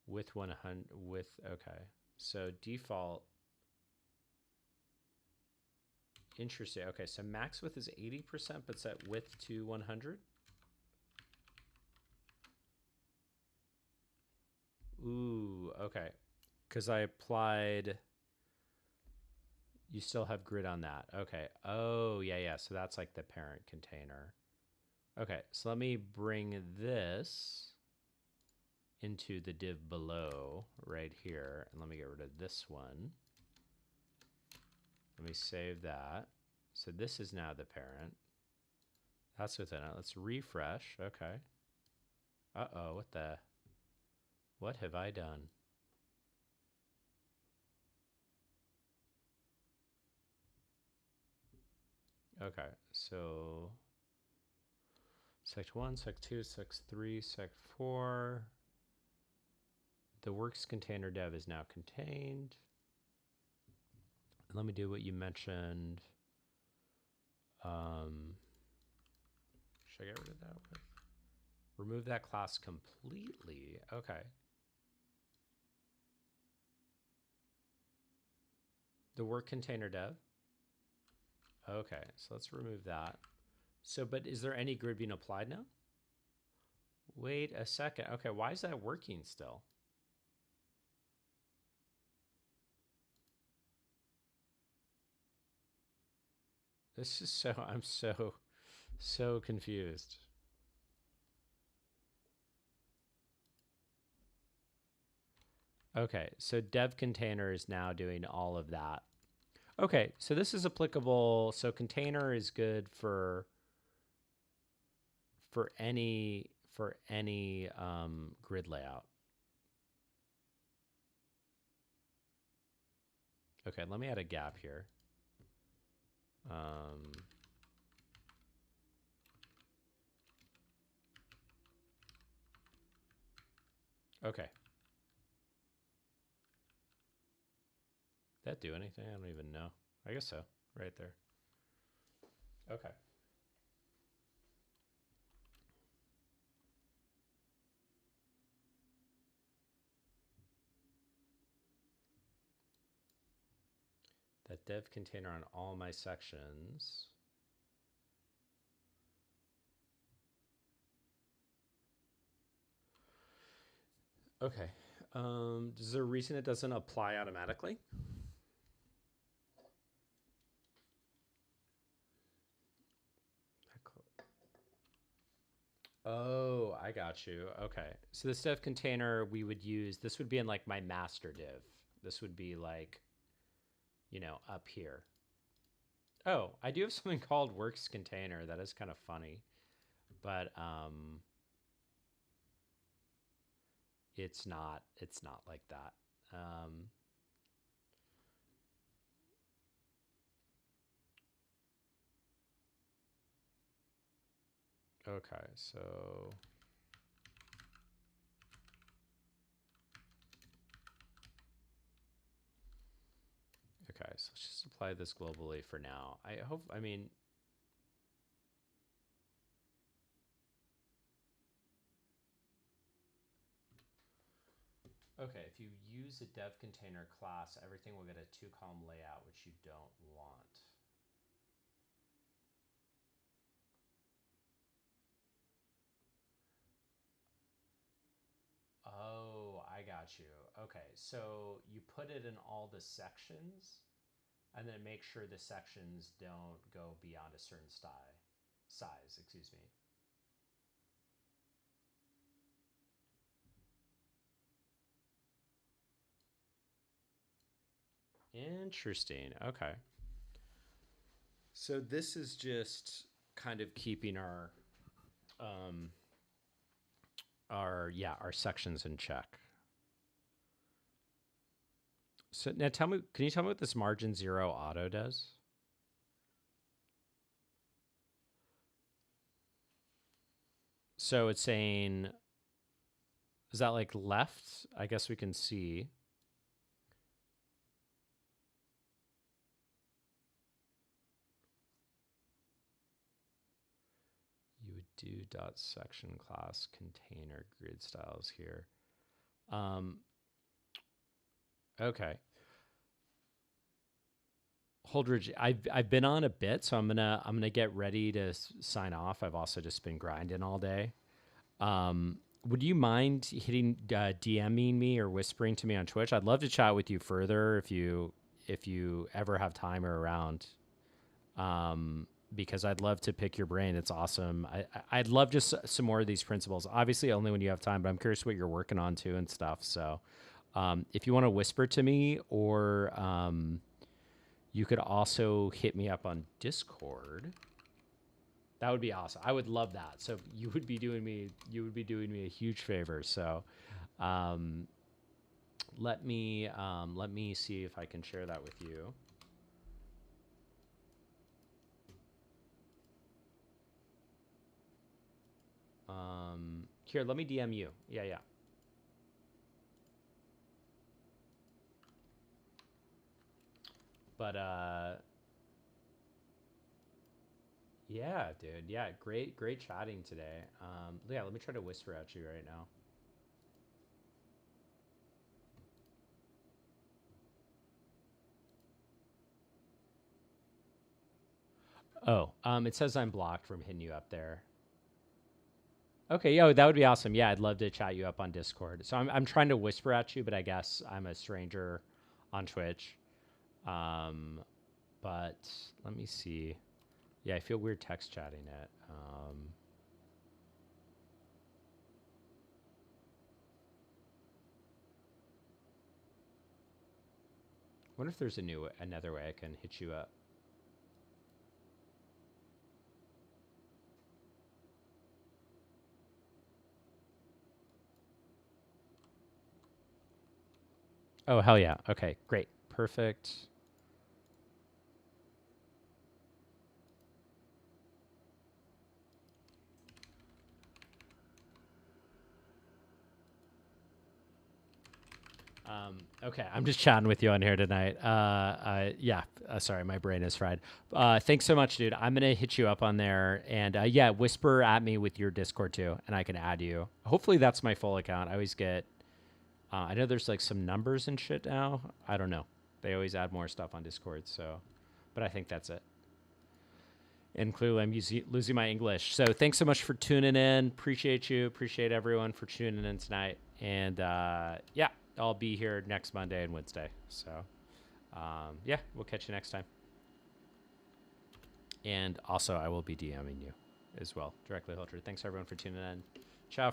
With 100 okay. So default. Interesting. Okay, so max width is 80%, but set width to 100. Ooh, okay. Because I applied. You still have grid on that. Okay. Oh, yeah. So that's like the parent container. Okay, so let me bring this into the div below right here. And let me get rid of this one. Let me save that. So this is now the parent. That's within it. Let's refresh. Okay. Uh-oh, what have I done? Okay, so sect 1, sect 2, sect 3, sect 4. The works container dev is now contained. Let me do what you mentioned. Should I get rid of that? Remove that class completely. Okay. The work container dev. Okay, so let's remove that. So, but is there any grid being applied now? Wait a second. Okay, why is that working still? This is I'm so confused. Okay, so dev container is now doing all of that. Okay, so this is applicable. So container is good for any grid layout. Okay, let me add a gap here. Okay. That do anything? I don't even know. I guess so. Right there. Okay. That dev container on all my sections. Okay. Is there a reason it doesn't apply automatically? Oh, I got you. Okay. So this dev container we would use, this would be in like my master div. This would be like, up here. Oh, I do have something called works container. That is kind of funny, but it's not like that. Okay, so let's just apply this globally for now. I mean, okay, if you use a dev container class, everything will get a 2-column layout, which you don't want. Oh, I got you. Okay, so you put it in all the sections, and then make sure the sections don't go beyond a certain size, excuse me. Interesting. Okay. So this is just kind of keeping our our sections in check. So now can you tell me what this margin 0 auto does? So it's saying, is that like left? I guess we can see. You would do dot section class container grid styles here. Okay. Holdridge, I've been on a bit, so I'm gonna get ready to sign off. I've also just been grinding all day. Would you mind hitting DMing me or whispering to me on Twitch? I'd love to chat with you further if you ever have time or around. Because I'd love to pick your brain. It's awesome. I'd love just some more of these principles. Obviously, only when you have time, but I'm curious what you're working on too and stuff. So, if you want to whisper to me, or you could also hit me up on Discord. That would be awesome. I would love that. So you would be doing me a huge favor. So, let me see if I can share that with you. Here, let me DM you. Yeah. But yeah, dude. Yeah, great chatting today. Yeah, let me try to whisper at you right now. Oh, it says I'm blocked from hitting you up there. Okay, yeah, that would be awesome. Yeah, I'd love to chat you up on Discord. So I'm trying to whisper at you, but I guess I'm a stranger on Twitch. But let me see. Yeah, I feel weird text chatting it. Wonder if there's another way I can hit you up. Oh, hell yeah. Okay, great. Perfect. Okay, I'm just chatting with you on here tonight. Yeah, sorry, my brain is fried. Thanks so much, dude. I'm gonna hit you up on there, and yeah, whisper at me with your Discord too, and I can add you. Hopefully, that's my full account. I always get. I know there's like some numbers and shit now. I don't know. They always add more stuff on Discord, so, but I think that's it. And clearly I'm losing my English. So thanks so much for tuning in. Appreciate you. Appreciate everyone for tuning in tonight. And yeah, I'll be here next Monday and Wednesday. So yeah, we'll catch you next time. And also I will be DMing you as well directly, Hulter. Thanks everyone for tuning in. Ciao.